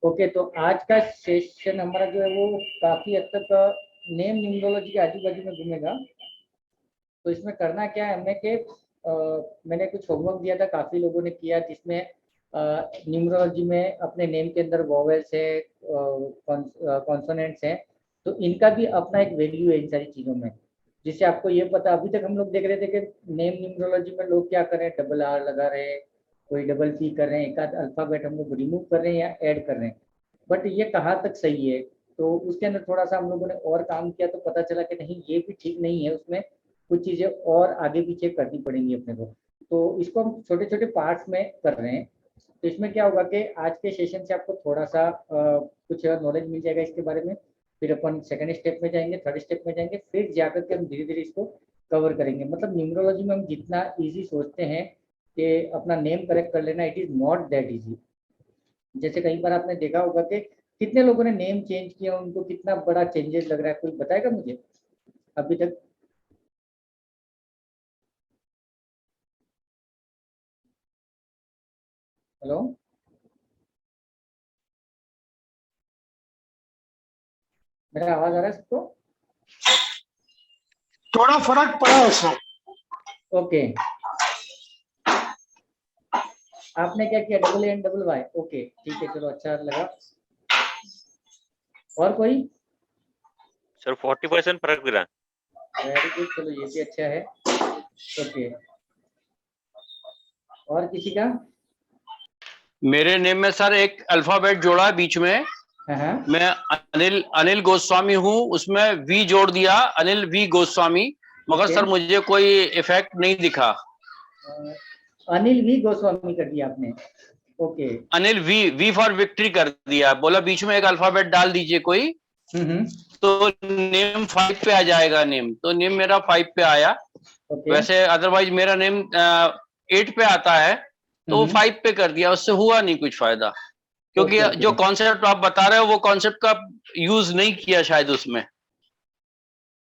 Okay, तो आज का सेशन हमारा जो है वो काफी हद तक नेम न्यूमरोलॉजी के आजू बाजू में घूमेगा। तो इसमें करना क्या है हमें कि मैंने कुछ होमवर्क दिया था, काफी लोगों ने किया, जिसमें न्यूमरोलॉजी में अपने नेम के अंदर वॉवेल्स है, कॉन्सोनेंट्स हैं, तो इनका भी अपना एक वैल्यू है इन सारी चीजों में, जिससे आपको ये पता। अभी तक हम लोग देख रहे थे कि नेम न्यूमरोलॉजी में लोग क्या कर रहे हैं, डबल आर लगा रहे हैं, कोई डबल पी कर रहे हैं, एक आध अल्फाबेट हम लोग रिमूव कर रहे हैं या ऐड कर रहे हैं, बट ये कहाँ तक सही है। तो उसके अंदर थोड़ा सा हम लोगों ने और काम किया, तो पता चला कि नहीं, ये भी ठीक नहीं है, उसमें कुछ चीजें और आगे पीछे करनी पड़ेंगी अपने को। तो इसको हम छोटे छोटे पार्ट्स में कर रहे हैं। तो इसमें क्या होगा कि आज के सेशन से आपको थोड़ा सा कुछ नॉलेज मिल जाएगा इसके बारे में। फिर अपन सेकंड स्टेप में जाएंगे, थर्ड स्टेप में जाएंगे, फिर जाकर के हम धीरे धीरे इसको कवर करेंगे। मतलब न्यूमरोलॉजी में हम जितना इजी सोचते हैं कि अपना नेम करेक्ट कर लेना, it is not that easy. जैसे कई बार आपने देखा होगा कि कितने लोगों ने नेम चेंज किया, उनको कितना बड़ा चेंजेस लग रहा है, कोई बताएगा मुझे अभी तक? हेलो, मेरा आवाज आ रहा है सबको? थोड़ा फर्क पड़ा है सर। ओके, आपने क्या किया, double A and double Y? Okay ठीक है, चलो अच्छा लगा। और कोई? सर 40% फर्क गिरा। वेरी गुड, चलो ये भी अच्छा है। ओके, और किसी का? मेरे नेम में सर एक अल्फाबेट जोड़ा है बीच में। हाँ, मैं अनिल गोस्वामी हूँ, उसमें वी जोड़ दिया, अनिल वी गोस्वामी, मगर Okay. सर मुझे कोई इफेक्ट नहीं दिखा। अनिल वी गोस्वामी कर दिया आपने? Okay, Anil V for victory कर दिया, बोला बीच में एक अल्फाबेट डाल दीजिए कोई, तो नेम 5 पे आ जाएगा नेम, तो नेम मेरा 5 पे आया। ओके, वैसे अदरवाइज मेरा नेम 8 पे आता है, तो 5 पे कर दिया, उससे हुआ नहीं कुछ फायदा, क्योंकि ओके, जो कॉन्सेप्ट आप बता रहे हो वो कॉन्सेप्ट का यूज नहीं किया शायद उसमें।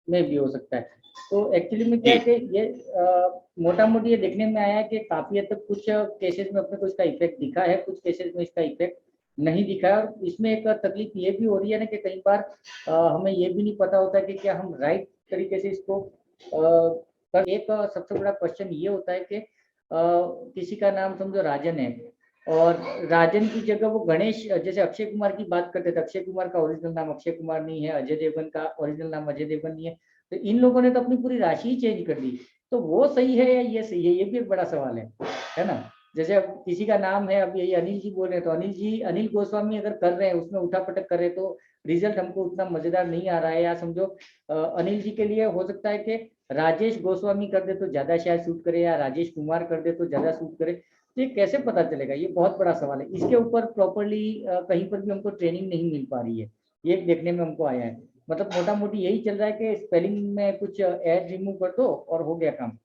में भी हो सकता है। तो एक्चुअली में क्या है कि ये मोटा मोटी ये देखने में आया है कि काफी हद तक कुछ केसेस में अपने को इसका इफेक्ट दिखा है, कुछ केसेस में इसका इफेक्ट नहीं दिखा है। और इसमें एक तकलीफ ये भी हो रही है ना कि कई बार हमें ये भी नहीं पता होता कि क्या हम राइट तरीके से इसको एक सबसे बड़ा क्वेश्चन ये होता है कि किसी का नाम समझो राजन है, और राजन की जगह वो गणेश, जैसे अक्षय कुमार की बात करते थे, अक्षय कुमार का ओरिजिनल नाम अक्षय कुमार नहीं है, अजय देवगन का ओरिजिनल नाम अजय देवगन नहीं है, तो इन लोगों ने तो अपनी पूरी राशि ही चेंज कर दी। तो वो सही है या ये सही है, ये भी एक बड़ा सवाल है ना। जैसे अब किसी का नाम है, अब यही अनिल जी बोल रहे हैं, तो अनिल जी, अनिल गोस्वामी अगर कर रहे हैं, उसमें उठा पटक कर रहे हैं, तो रिजल्ट हमको उतना मजेदार नहीं आ रहा है। या समझो अनिल जी के लिए हो सकता है कि राजेश गोस्वामी कर दे तो ज्यादा शायद सूट करे, या राजेश कुमार कर दे तो ज्यादा सूट करे। तो ये कैसे पता चलेगा, ये बहुत बड़ा सवाल है। इसके ऊपर प्रॉपरली कहीं पर भी हमको ट्रेनिंग नहीं मिल पा रही है, ये देखने में हमको आया है। मतलब मोटा मोटी यही चल रहा है कि स्पेलिंग में कुछ ऐड रिमूव कर दो और हो गया काम।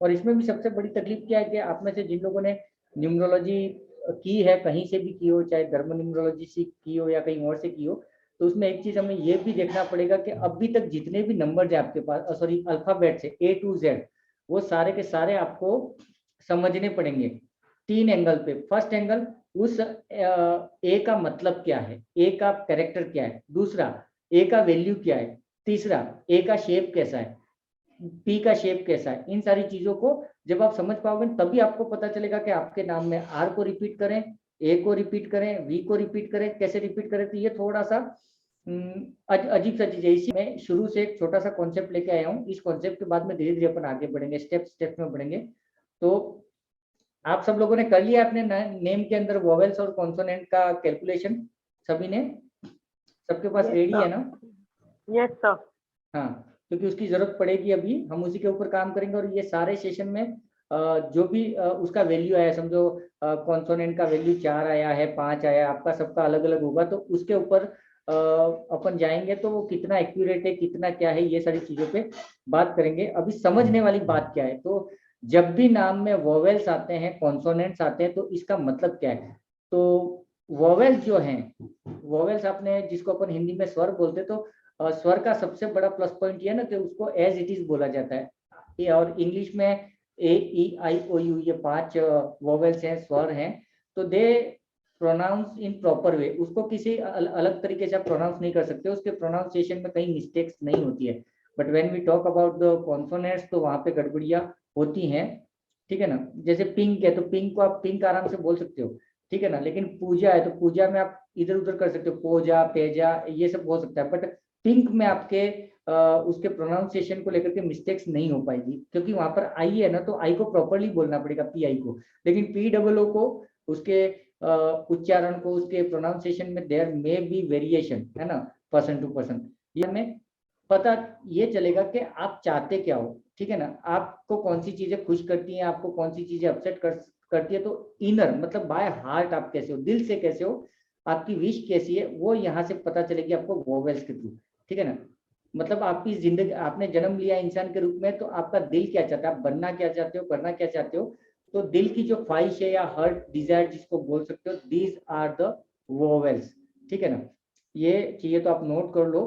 और इसमें भी सबसे बड़ी तकलीफ क्या है कि आप में से जिन लोगों ने न्यूमरोलॉजी की है, कहीं से भी की हो, चाहे धर्म न्यूमरोलॉजी से की हो या कहीं और से की हो, तो उसमें एक चीज हमें ये भी देखना पड़ेगा कि अभी तक जितने भी नंबर है आपके पास, सॉरी अल्फाबेट से A to Z, वो सारे के सारे आपको समझने पड़ेंगे 3 एंगल पे। फर्स्ट एंगल, उस ए का मतलब क्या है, ए का कैरेक्टर क्या है, दूसरा ए का वैल्यू क्या है, तीसरा ए का शेप कैसा है, पी का शेप कैसा है। इन सारी चीजों को जब आप समझ पाओगे तभी आपको पता चलेगा कि आपके नाम में आर को रिपीट करें, ए को रिपीट करें, वी को रिपीट करें, कैसे रिपीट करें। तो ये थोड़ा सा अजीब सा चीज है। इसी में शुरू से एक छोटा सा कॉन्सेप्ट लेके आया हूँ, इस कॉन्सेप्ट के बाद में धीरे धीरे अपन आगे बढ़ेंगे, स्टेप स्टेप में बढ़ेंगे। तो आप सब लोगों ने कर लिया अपने नेम के अंदर वोवेल्स और कॉन्सोनेंट का कैलकुलेशन? सभी ने, सबके पास रेडी है ना? Yes sir. हाँ, क्योंकि उसकी जरूरत पड़ेगी, अभी हम उसी के ऊपर काम करेंगे। और ये सारे सेशन में जो भी उसका वैल्यू आया, समझो कॉन्सोनेंट का वैल्यू 4 आया है, 5 आया, आपका सबका अलग अलग होगा, तो उसके ऊपर अपन जाएंगे तो वो कितना एक्यूरेट है, कितना क्या है, ये सारी चीजों पे बात करेंगे। अभी समझने वाली बात क्या है, तो जब भी नाम में वोवेल्स आते हैं, कॉन्सोनेंट्स आते हैं, तो इसका मतलब क्या है। तो वोवेल्स जो हैं, वोवेल्स आपने जिसको अपन हिंदी में स्वर बोलते, तो स्वर का सबसे बड़ा प्लस पॉइंट ये है ना कि उसको एज इट इज बोला जाता है। और इंग्लिश में A E I O U, ये 5 वोवेल्स हैं, स्वर हैं। तो दे प्रोनाउंस इन प्रॉपर वे, उसको किसी अलग तरीके से आप प्रोनाउंस नहीं कर सकते, उसके प्रोनाउंसिएशन में कहीं मिस्टेक्स नहीं होती है। But when we talk about the consonants तो वहां पे गड़बड़ियां होती हैं, ठीक है ना। जैसे पिंक है तो पिंक को आप पिंक आराम से बोल सकते हो, ठीक है ना, लेकिन पूजा है तो पूजा में आप इधर उधर कर सकते हो, पोजा पेजा ये सब हो सकता है, बट पिंक में आपके उसके प्रोनाउंसिएशन को लेकर के मिस्टेक्स नहीं हो पाएगी, क्योंकि वहां पर आई है ना, तो आई को प्रॉपरली बोलना पड़ेगा, पी आई को, लेकिन पी डबल ओ को उसके उच्चारण को, उसके प्रोनाउंसिएशन में देयर मे बी वेरिएशन, है ना, पर्सन टू पर्सन। ये हमें पता ये चलेगा कि आप चाहते क्या हो, ठीक है ना, आपको कौन सी चीजें खुश करती हैं, आपको कौन सी चीजें अपसेट करती है। तो इनर मतलब बाय हार्ट आप कैसे हो, दिल से कैसे हो, आपकी विश कैसी है, वो यहाँ से पता चलेगी आपको वोवेल्स के थ्रू, ठीक है ना। मतलब आपकी जिंदगी, आपने जन्म लिया इंसान के रूप में, तो आपका दिल क्या चाहता है, आप बनना क्या चाहते हो, करना क्या चाहते हो, तो दिल की जो ख्वाहिश है या हार्ट डिजायर जिसको बोल सकते हो, दीज आर द वोवेल्स, ठीक है ना। ये चाहिए तो आप नोट कर लो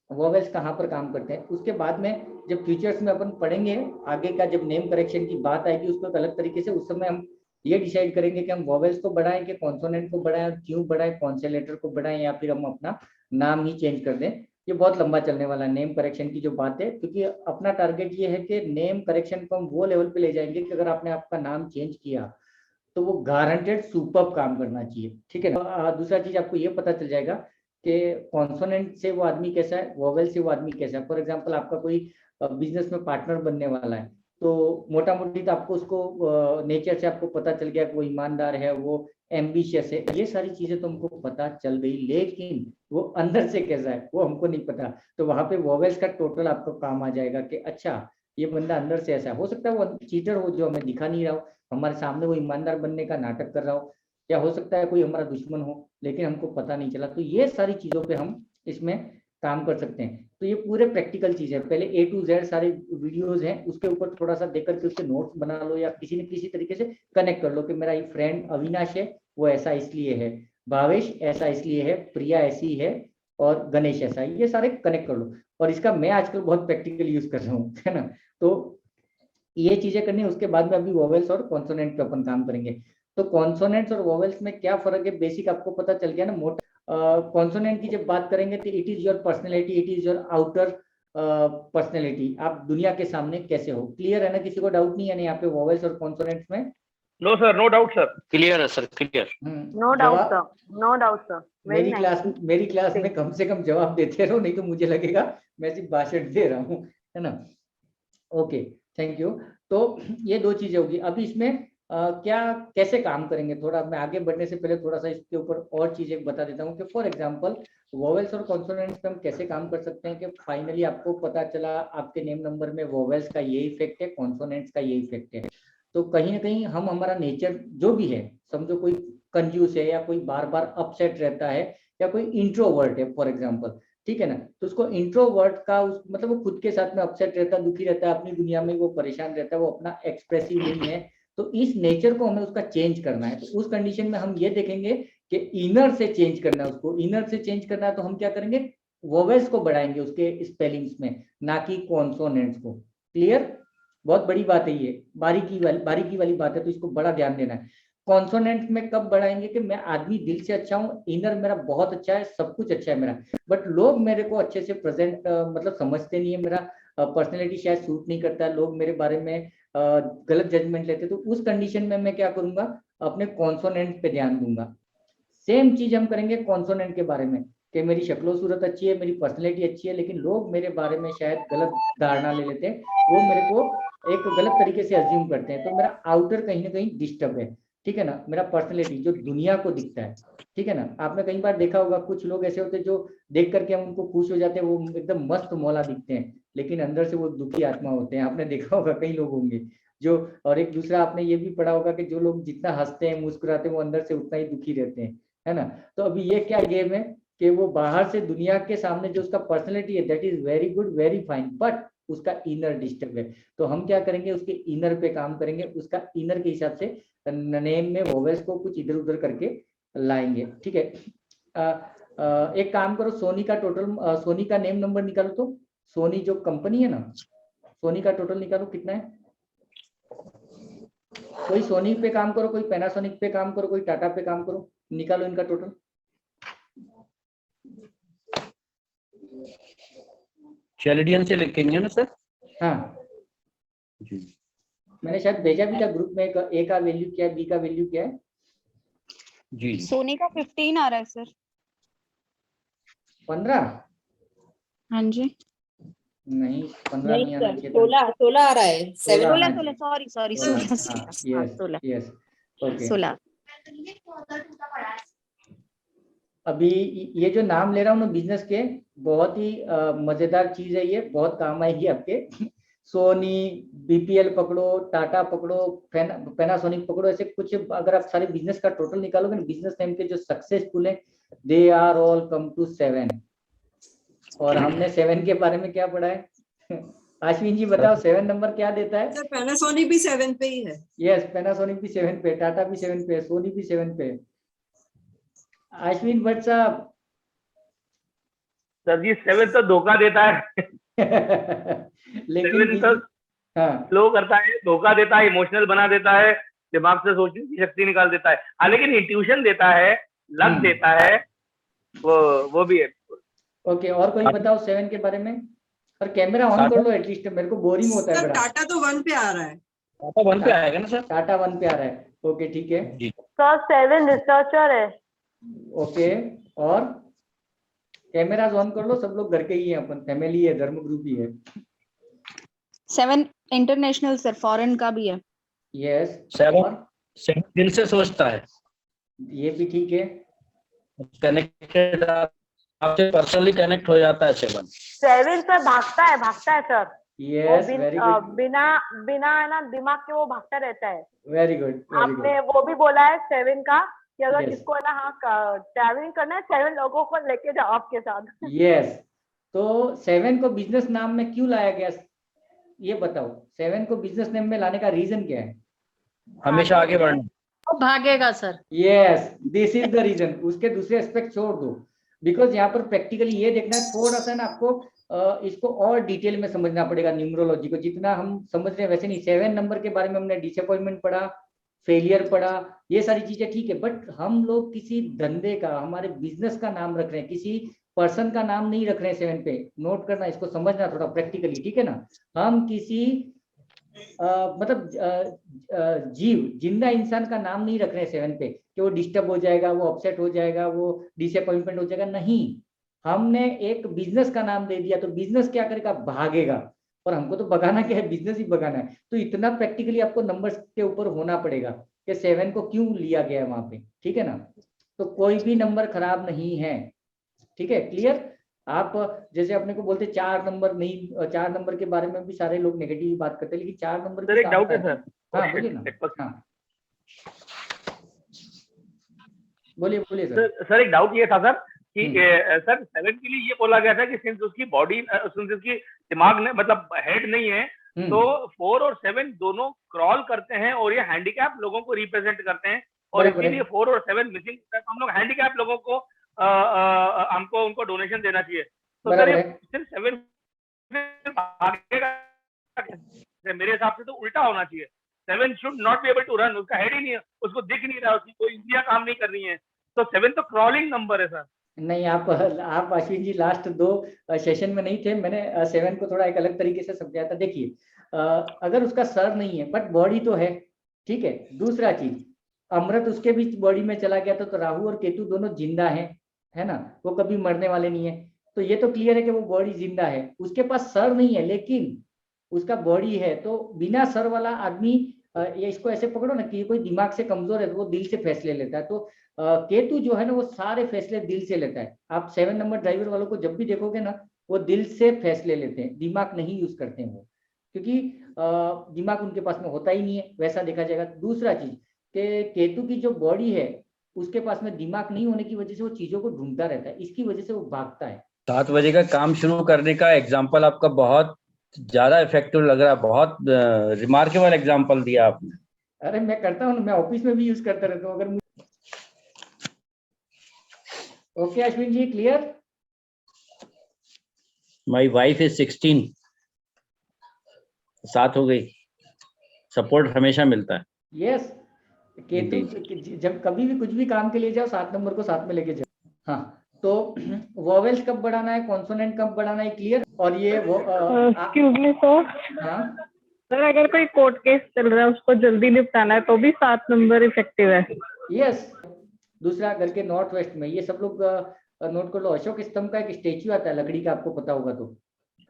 वोवेल्स कहाँ पर काम करते हैं। उसके बाद में जब फ्यूचर्स में अपन पढ़ेंगे आगे का, जब नेम करेक्शन की बात आएगी उसको एक अलग तरीके से, उस समय हम ये डिसाइड करेंगे कि हम वोवेल्स को बढ़ाएं कि कॉन्सोनेंट को बढ़ाएं, और क्यों बढ़ाएं, कौन से लेटर को बढ़ाएं, या फिर हम अपना नाम ही चेंज कर दें। ये बहुत लंबा चलने वाला नेम करेक्शन की जो बात है, क्योंकि अपना टारगेट ये है कि नेम करेक्शन को हम वो लेवल पे ले जाएंगे कि अगर आपने आपका नाम चेंज किया तो वो गारंटेड सुपर्ब काम करना चाहिए, ठीक है ना। दूसरा चीज आपको ये पता चल जाएगा कि कॉन्सोनेंट से वो आदमी कैसा है, वोवेल से वो आदमी कैसा है। फॉर एग्जांपल आपका कोई बिजनेस में पार्टनर बनने वाला है, तो मोटा मोटी तो आपको उसको नेचर से आपको पता चल गया कि वो ईमानदार है, वो एम्बिशियस है, ये सारी चीजें तो हमको पता चल गई, लेकिन वो अंदर से कैसा है वो हमको नहीं पता। तो वहां पे वोवेल्स का टोटल आपको काम आ जाएगा कि अच्छा ये बंदा अंदर से ऐसा हो सकता है, वो चीटर हो जो हमें दिखा नहीं रहा हो, हमारे सामने वो ईमानदार बनने का नाटक कर रहा हो, या हो सकता है कोई हमारा दुश्मन हो लेकिन हमको पता नहीं चला। तो ये सारी चीजों पे हम इसमें काम कर सकते हैं। तो ये पूरे प्रैक्टिकल चीज है, पहले A to Z सारे वीडियोस हैं, उसके ऊपर थोड़ा सा देख करके उसके नोट्स बना लो, या किसी न किसी तरीके से कनेक्ट कर लो कि मेरा एक फ्रेंड अविनाश है वो ऐसा इसलिए है, भावेश ऐसा इसलिए है, प्रिया ऐसी है, और गणेश ऐसा है, ये सारे कनेक्ट कर लो। और इसका मैं आजकल बहुत प्रैक्टिकल यूज कर रहा हूँ, है ना। तो ये चीजें करनी है। उसके बाद में अभी वोवेल्स और कॉन्सोनेंट पे अपन काम करेंगे। तो कॉन्सोनेंट्स और वोवेल्स में क्या फर्क है, बेसिक आपको पता चल गया ना। कॉन्सोनेंट की जब बात करेंगे तो it is your personality, it is your outer personality, आप दुनिया के सामने कैसे हो। क्लियर है ना, किसी को डाउट नहीं है ना यहाँ पे वोवेल्स और कॉन्सोनेंट्स में? No sir, no doubt sir. Clear है sir, clear. No doubt sir, no doubt sir. मेरी क्लास में कम से कम जवाब देते रहो, नहीं तो मुझे लगेगा मैं सिर्फ भाषण दे रहा हूँ, है ना। Okay, thank you. तो ये दो चीजें होगी। अभी इसमें क्या कैसे काम करेंगे, थोड़ा मैं आगे बढ़ने से पहले थोड़ा सा इसके ऊपर और चीजें बता देता हूँ कि फॉर एग्जांपल वोवेल्स और कॉन्सोनेंट्स पे हम कैसे काम कर सकते हैं कि फाइनली आपको पता चला आपके नेम नंबर में वोवेल्स का ये इफेक्ट है, कॉन्सोनेंट्स का ये इफेक्ट है। तो कहीं ना कहीं हम हमारा नेचर जो भी है, समझो कोई कंफ्यूज है, या कोई बार बार अपसेट रहता है, या कोई इंट्रोवर्ट है फॉर एग्जाम्पल, ठीक है ना, तो उसको इंट्रोवर्ट का मतलब वो खुद के साथ में अपसेट रहता है, दुखी रहता है, अपनी दुनिया में वो परेशान रहता है, वो अपना एक्सप्रेसिव नहीं है। तो इस नेचर को हमें उसका चेंज करना है। तो उस कंडीशन में हम ये देखेंगे कि इनर से चेंज करना है उसको, इनर से चेंज करना है तो हम क्या करेंगे, वोवेल्स को बढ़ाएंगे उसके स्पेलिंग्स में, ना कि कॉन्सोनेंट्स को। क्लियर? बहुत बड़ी बात है ये, बारीकी वाली बात है, तो इसको बड़ा ध्यान देना है। कॉन्सोनेंट में कब बढ़ाएंगे कि मैं आदमी दिल से अच्छा हूँ, इनर मेरा बहुत अच्छा है, सब कुछ अच्छा है मेरा, बट लोग मेरे को अच्छे से प्रेजेंट मतलब समझते नहीं है, मेरा पर्सनैलिटी शायद सूट नहीं करता है, लोग मेरे बारे में गलत जजमेंट लेते, तो उस कंडीशन में मैं क्या करूंगा, अपने कॉन्सोनेंट पे ध्यान दूंगा। सेम चीज हम करेंगे कॉन्सोनेंट के बारे में कि मेरी शक्लो सूरत अच्छी है, मेरी पर्सनैलिटी अच्छी है, लेकिन लोग मेरे बारे में शायद गलत धारणा ले लेते हैं, वो मेरे को एक गलत तरीके से अज्यूम करते हैं, तो मेरा आउटर कहीं ना कहीं डिस्टर्ब है, ठीक है ना, मेरा पर्सनैलिटी जो दुनिया को दिखता है, ठीक है ना। आपने कई बार देखा होगा कुछ लोग ऐसे होते हैं जो देख करके हम उनको खुश हो जाते हैं, वो एकदम मस्त मौला दिखते हैं, लेकिन अंदर से वो दुखी आत्मा होते हैं। आपने देखा होगा, कई लोग होंगे जो, और एक दूसरा आपने ये भी पढ़ा होगा कि जो लोग जितना हंसते हैं मुस्कुराते हैं वो अंदर से उतना ही दुखी रहते हैं, है ना। तो अभी ये क्या गेम है कि वो बाहर से दुनिया के सामने जो उसका पर्सनैलिटी है that is very good very fine, but उसका इनर डिस्टर्ब है। तो हम क्या करेंगे, उसके इनर पे काम करेंगे, उसका इनर के हिसाब से नेम में वोवेल्स को कुछ इधर उधर करके लाएंगे, ठीक है। एक काम करो, सोनी का टोटल सोनी का नेम नंबर निकालो। तो सोनी जो कंपनी है ना, सोनी का टोटल निकालो कितना है। कोई सोनी पे काम करो, कोई पैनासोनिक पे काम करो, कोई टाटा पे काम करो, निकालो इनका टोटल। चैलेडियन से लिखेंगे ना सर? हाँ, जी मैंने शायद भेजा भी था ग्रुप में, ए का वैल्यू क्या है, बी का वैल्यू क्या है। जी। सोनी का 15 आ रहा है सर। 15 हाँ जी। नहीं, 15 नहीं आना चाहिए था। 16 आ रहा है। 16 सोलह आना सोलह चाहिए। सॉरी 16, सॉरी हाँ, यस 16 यस, ओके। 16। अभी ये जो नाम ले रहा हूँ ना बिजनेस के, बहुत ही मजेदार चीज है, ये बहुत काम आएगी आपके। सोनी, बीपीएल पकड़ो, टाटा पकड़ो, पैनासोनिक पकड़ो, ऐसे कुछ अगर आप सारे बिजनेस का टोटल निकालोगे ना, बिजनेस नेम के जो सक्सेसफुल है, they are all come to 7। और हमने 7 के बारे में क्या पढ़ा है? अश्विन जी बताओ, 7 नंबर क्या देता है? सर पैनासोनिक भी 7 पे ही है। यस, पैनासोनिक भी 7 पे, टाटा भी 7 पे, सोनी भी 7 पे। अश्विन भट्ट साहब। सर जी 7 तो धोखा देता है। लेकिन 7 तो हाँ, स्लो करता है, धोखा देता है, इमोशनल बना देता है, दिमाग से सोचने की शक्ति निकाल देता है। हाँ, लेकिन इंट्यूशन देता है, लक देता है, वो भी है। ओके, और कोई बताओ 7 के बारे में। और कैमरा ऑन कर लो एटलीस्ट, मेरे को बोरिंग होता है सर बड़ा। टाटा तो 1 पे आ रहा है। टाटा 1 पे आएगा ना सर? टाटा 1 पे आ रहा है, ओके ठीक है। जी। सर 7 रिसर्चर है। ओके, और कैमराज ऑन कर लो, सब लोग घर के ही हैं, अपन फैमिली है, धर्म ग्रुप ही है। 7 इंटरनेशनल सर, फॉरेन का भी है। यस, 7 दिल से सोचता है, ये भी ठीक है। कनेक्टेड, आपसे पर्सनली कनेक्ट हो जाता है 7। 7 सर भागता है सर। यस, वेरी गुड, बिना बिना है ना दिमाग के वो भागता रहता है। Very good, very good. आपने वो भी बोला है 7 का कि अगर Yes. किसको है ना हाँ ट्रैवलिंग करना है 7 लोगों को लेके जाओ आपके साथ। यस, तो 7 को बिजनेस नाम में क्यों लाया गया, ये बताओ। 7 को बिजनेस नेम में लाने का रीजन क्या है? हमेशा आगे बढ़ना। वो भागेगा sir. Yes, this is the reason. उसके दूसरे एस्पेक्ट छोड़ दो, बिकॉज यहाँ पर प्रैक्टिकली ये देखना है, थोड़ा सा ना आपको इसको और डिटेल में समझना पड़ेगा, न्यूमरोलॉजी को। जितना हम समझ रहे हैं वैसे नहीं। 7 नंबर के बारे में हमने डिसअपॉइंटमेंट पढ़ा, फेलियर पढ़ा, ये सारी चीजें ठीक है, बट हम लोग किसी धंधे का, हमारे बिजनेस का नाम रख रहे हैं, किसी पर्सन का नाम नहीं रख रहे हैं 7 पे। नोट करना, इसको समझना थोड़ा प्रैक्टिकली, ठीक है ना। हम किसी मतलब जीव, जिंदा इंसान का नाम नहीं रख रहे हैं 7 पे कि वो डिस्टर्ब हो जाएगा, वो अपसेट हो जाएगा, वो डिसअपॉइंटमेंट हो जाएगा, नहीं। हमने एक बिजनेस का नाम दे दिया, तो बिजनेस क्या करेगा, भागेगा। और हमको तो भगाना क्या है, बिजनेस ही भगाना है। तो इतना प्रैक्टिकली आपको नंबर्स के ऊपर होना पड़ेगा कि 7 को क्यों लिया गया है वहां पे, ठीक है ना। तो कोई भी नंबर खराब नहीं है, ठीक है, क्लियर। आप जैसे अपने को बोलते 4 नंबर नहीं, 4 नंबर के बारे में भी सारे लोग नेगेटिव बात करते हैं, लेकिन 4 नंबर सर एक डाउट है सर। हाँ बोलिए ना। हाँ बोलिए बोलिए सर। सर एक डाउट ये था सर कि सर 7 के लिए ये बोला गया था कि सिंस उसकी बॉडी, सिंस उसकी दिमाग ने मतलब हेड नहीं है, तो 4 और 7 दोनों क्रॉल करते हैं और ये हैंडीकैप लोगों को रिप्रेजेंट करते हैं, और इसीलिए 4 और 7 मिसिंग। हम लोग हैंडीकैप लोगों को हमको उनको डोनेशन देना चाहिए। तो सर ये सिर्फ 7 मेरे हिसाब से तो उल्टा होना चाहिए। 7 should not be able to run, उसका हेड ही नहीं है, उसको दिख नहीं रहा, उसकी कोई इंद्रियां काम नहीं कर रही हैं, तो 7 तो क्रॉलिंग नंबर है सर। नहीं, आप अश्विन जी लास्ट 2 सेशन में नहीं थे, मैंने 7 को थोड़ा एक अलग तरीके से समझाया था। देखिए, अगर उसका सर नहीं है बट बॉडी तो है, ठीक है। दूसरा चीज, अमृत उसके बीच बॉडी में चला गया था, तो राहु और केतु दोनों जिंदा है ना, वो कभी मरने वाले नहीं है। तो ये तो क्लियर है कि वो बॉडी जिंदा है। उसके पास सर नहीं है लेकिन उसका बॉडी है, तो बिना सर वाला आदमी, ये इसको ऐसे पकड़ो ना कि कोई दिमाग से कमजोर है तो वो दिल से फैसले लेता है। तो केतु जो है ना, वो सारे फैसले दिल से लेता है। आप 7 नंबर ड्राइवर वालों को जब भी देखोगे ना, वो दिल से फैसले लेते हैं, दिमाग नहीं यूज करते हैं वो, क्योंकि दिमाग उनके पास में होता ही नहीं है, वैसा देखा जाएगा। दूसरा चीज कि केतु की जो बॉडी है, उसके पास में दिमाग नहीं होने की वजह से वो चीजों को ढूंढता रहता है, इसकी वजह से वो भागता है। 7 बजे का काम शुरू करने का एग्जाम्पल आपका बहुत ज्यादा इफेक्टिव लग रहा है, बहुत रिमार्केबल एग्जाम्पल दिया आपने। अरे मैं करता हूँ, मैं ऑफिस में भी यूज करता रहता हूँ। अगर okay Ashwin ji, clear. My wife is 16, 7 हो गई। सपोर्ट हमेशा मिलता है। यस, केतु जब कभी भी कुछ भी काम के लिए जाओ 7 नंबर को साथ में लेके जाओ। हाँ, तो वोवेल्स कब बढ़ाना है, कॉन्सोनेंट कब बढ़ाना है, क्लियर। और ये वो एक्सक्यूज मी सर, हाँ सर अगर कोई कोर्ट केस चल रहा है उसको जल्दी निपटाना है तो भी 7 नंबर इफेक्टिव है। यस। दूसरा घर के नॉर्थ वेस्ट में ये सब लोग नोट कर लो, अशोक स्तंभ का एक स्टेच्यू आता है लकड़ी का, आपको पता होगा तो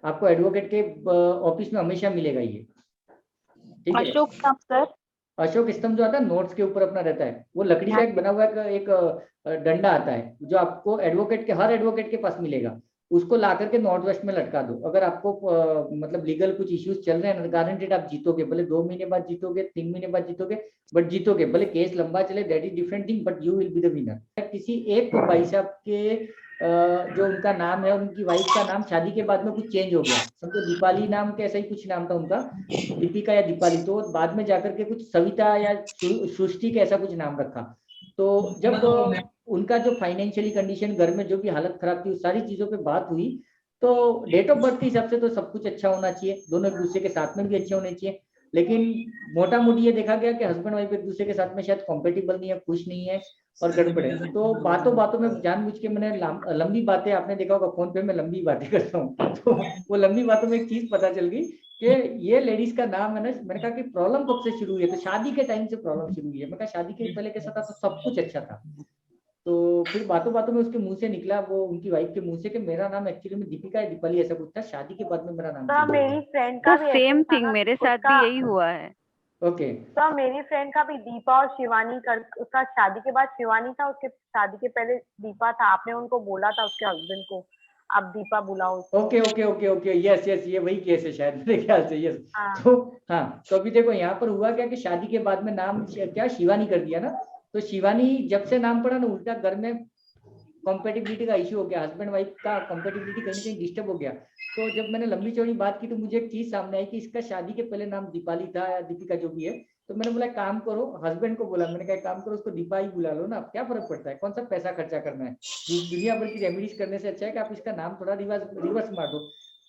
आपको एडवोकेट के ऑफिस में हमेशा मिलेगा ये, ठीक है। अशोक स्तंभ सर, अशोक स्तंभ जो आता है नोट्स के ऊपर अपना रहता है, वो लकड़ी का एक बना हुआ एक डंडा आता है जो आपको एडवोकेट के हर एडवोकेट के पास मिलेगा, उसको ला करके नॉर्थ वेस्ट में लटका दो। अगर आपको मतलब लीगल कुछ इश्यूज चल रहे हैं, गारंटेड आप जीतोगे, भले 2 महीने बाद जीतोगे, 3 महीने बाद जीतोगे, बट जीतोगे। भले केस लंबा चले, that is different thing, but you will be the winner. किसी एक भाई साहब के जो उनका नाम है, उनकी वाइफ का नाम शादी के बाद में कुछ चेंज हो गया, समझो दीपाली नाम के ऐसा ही कुछ नाम था उनका, दीपिका या दीपाली, तो बाद में जाकर के कुछ सविता या सृष्टि का ऐसा कुछ नाम रखा। तो जब उनका जो फाइनेंशियली कंडीशन, घर में जो भी हालत खराब थी, उस सारी चीजों पे बात हुई, तो डेट ऑफ बर्थ के हिसाब से तो सब कुछ अच्छा होना चाहिए, दोनों एक दूसरे के साथ में भी अच्छे होने चाहिए, लेकिन मोटा मोटी ये देखा गया कि हस्बैंड वाइफ एक दूसरे के साथ में शायद कॉम्पेटिबल नहीं है, खुश नहीं है और गड़बड़ है। तो बातों बातों में जानबूझ के मैंने लंबी बातें, आपने देखा होगा फोन पे में लंबी बातें करता हूँ, तो वो लंबी बातों में एक चीज पता चल गई कि ये लेडीज का नाम है ना, मैंने कहा कि प्रॉब्लम कब से शुरू हुई है, तो शादी के टाइम से प्रॉब्लम शुरू हुई है। मैं कहा शादी के पहले कैसा था, तो सब कुछ अच्छा था। तो फिर बातों बातों में उसके मुंह से निकला, वो उनकी वाइफ के मुंह से, कि मेरा नाम एक्चुअली में दीपिका है, दीपाली ऐसा कुछ था, शादी के बाद में मेरा नाम सर मेरी फ्रेंड का भी सेम थिंग मेरे साथ भी यही हुआ है। ओके। सर मेरी फ्रेंड का भी दीपा और शिवानी कर, उसका शादी के बाद शिवानी था, उसके शादी के पहले दीपा था। आपने उनको बोला था उसके हस्बैंड को आप दीपा बुलाओ उसको। Okay okay okay okay, yes yes, ये वही केस है शायद मेरे ख्याल से, यस। तो हाँ, तो अभी देखो यहाँ पर हुआ क्या कि शादी के बाद में नाम क्या शिवानी कर दिया ना, तो शिवानी जब से नाम पड़ा ना, उल्टा घर में कॉम्पेटिबिलिटी का इश्यू हो गया, हस्बैंड वाइफ का कॉम्पेटिबिलिटी कहीं ना कहीं डिस्टर्ब हो गया। तो जब मैंने लंबी चौड़ी बात की, तो मुझे एक चीज सामने आई कि इसका शादी के पहले नाम दीपाली था या दीपिका जो भी है। तो मैंने बोला काम करो, हस्बैंड को बोला, मैंने कहा काम करो, उसको दीपा ही बुला लो ना, क्या फर्क पड़ता है, कौन सा पैसा खर्चा करना है, दुनिया भर की रेमेडीज करने से अच्छा है कि आप इसका नाम थोड़ा रिवर्स मार दो।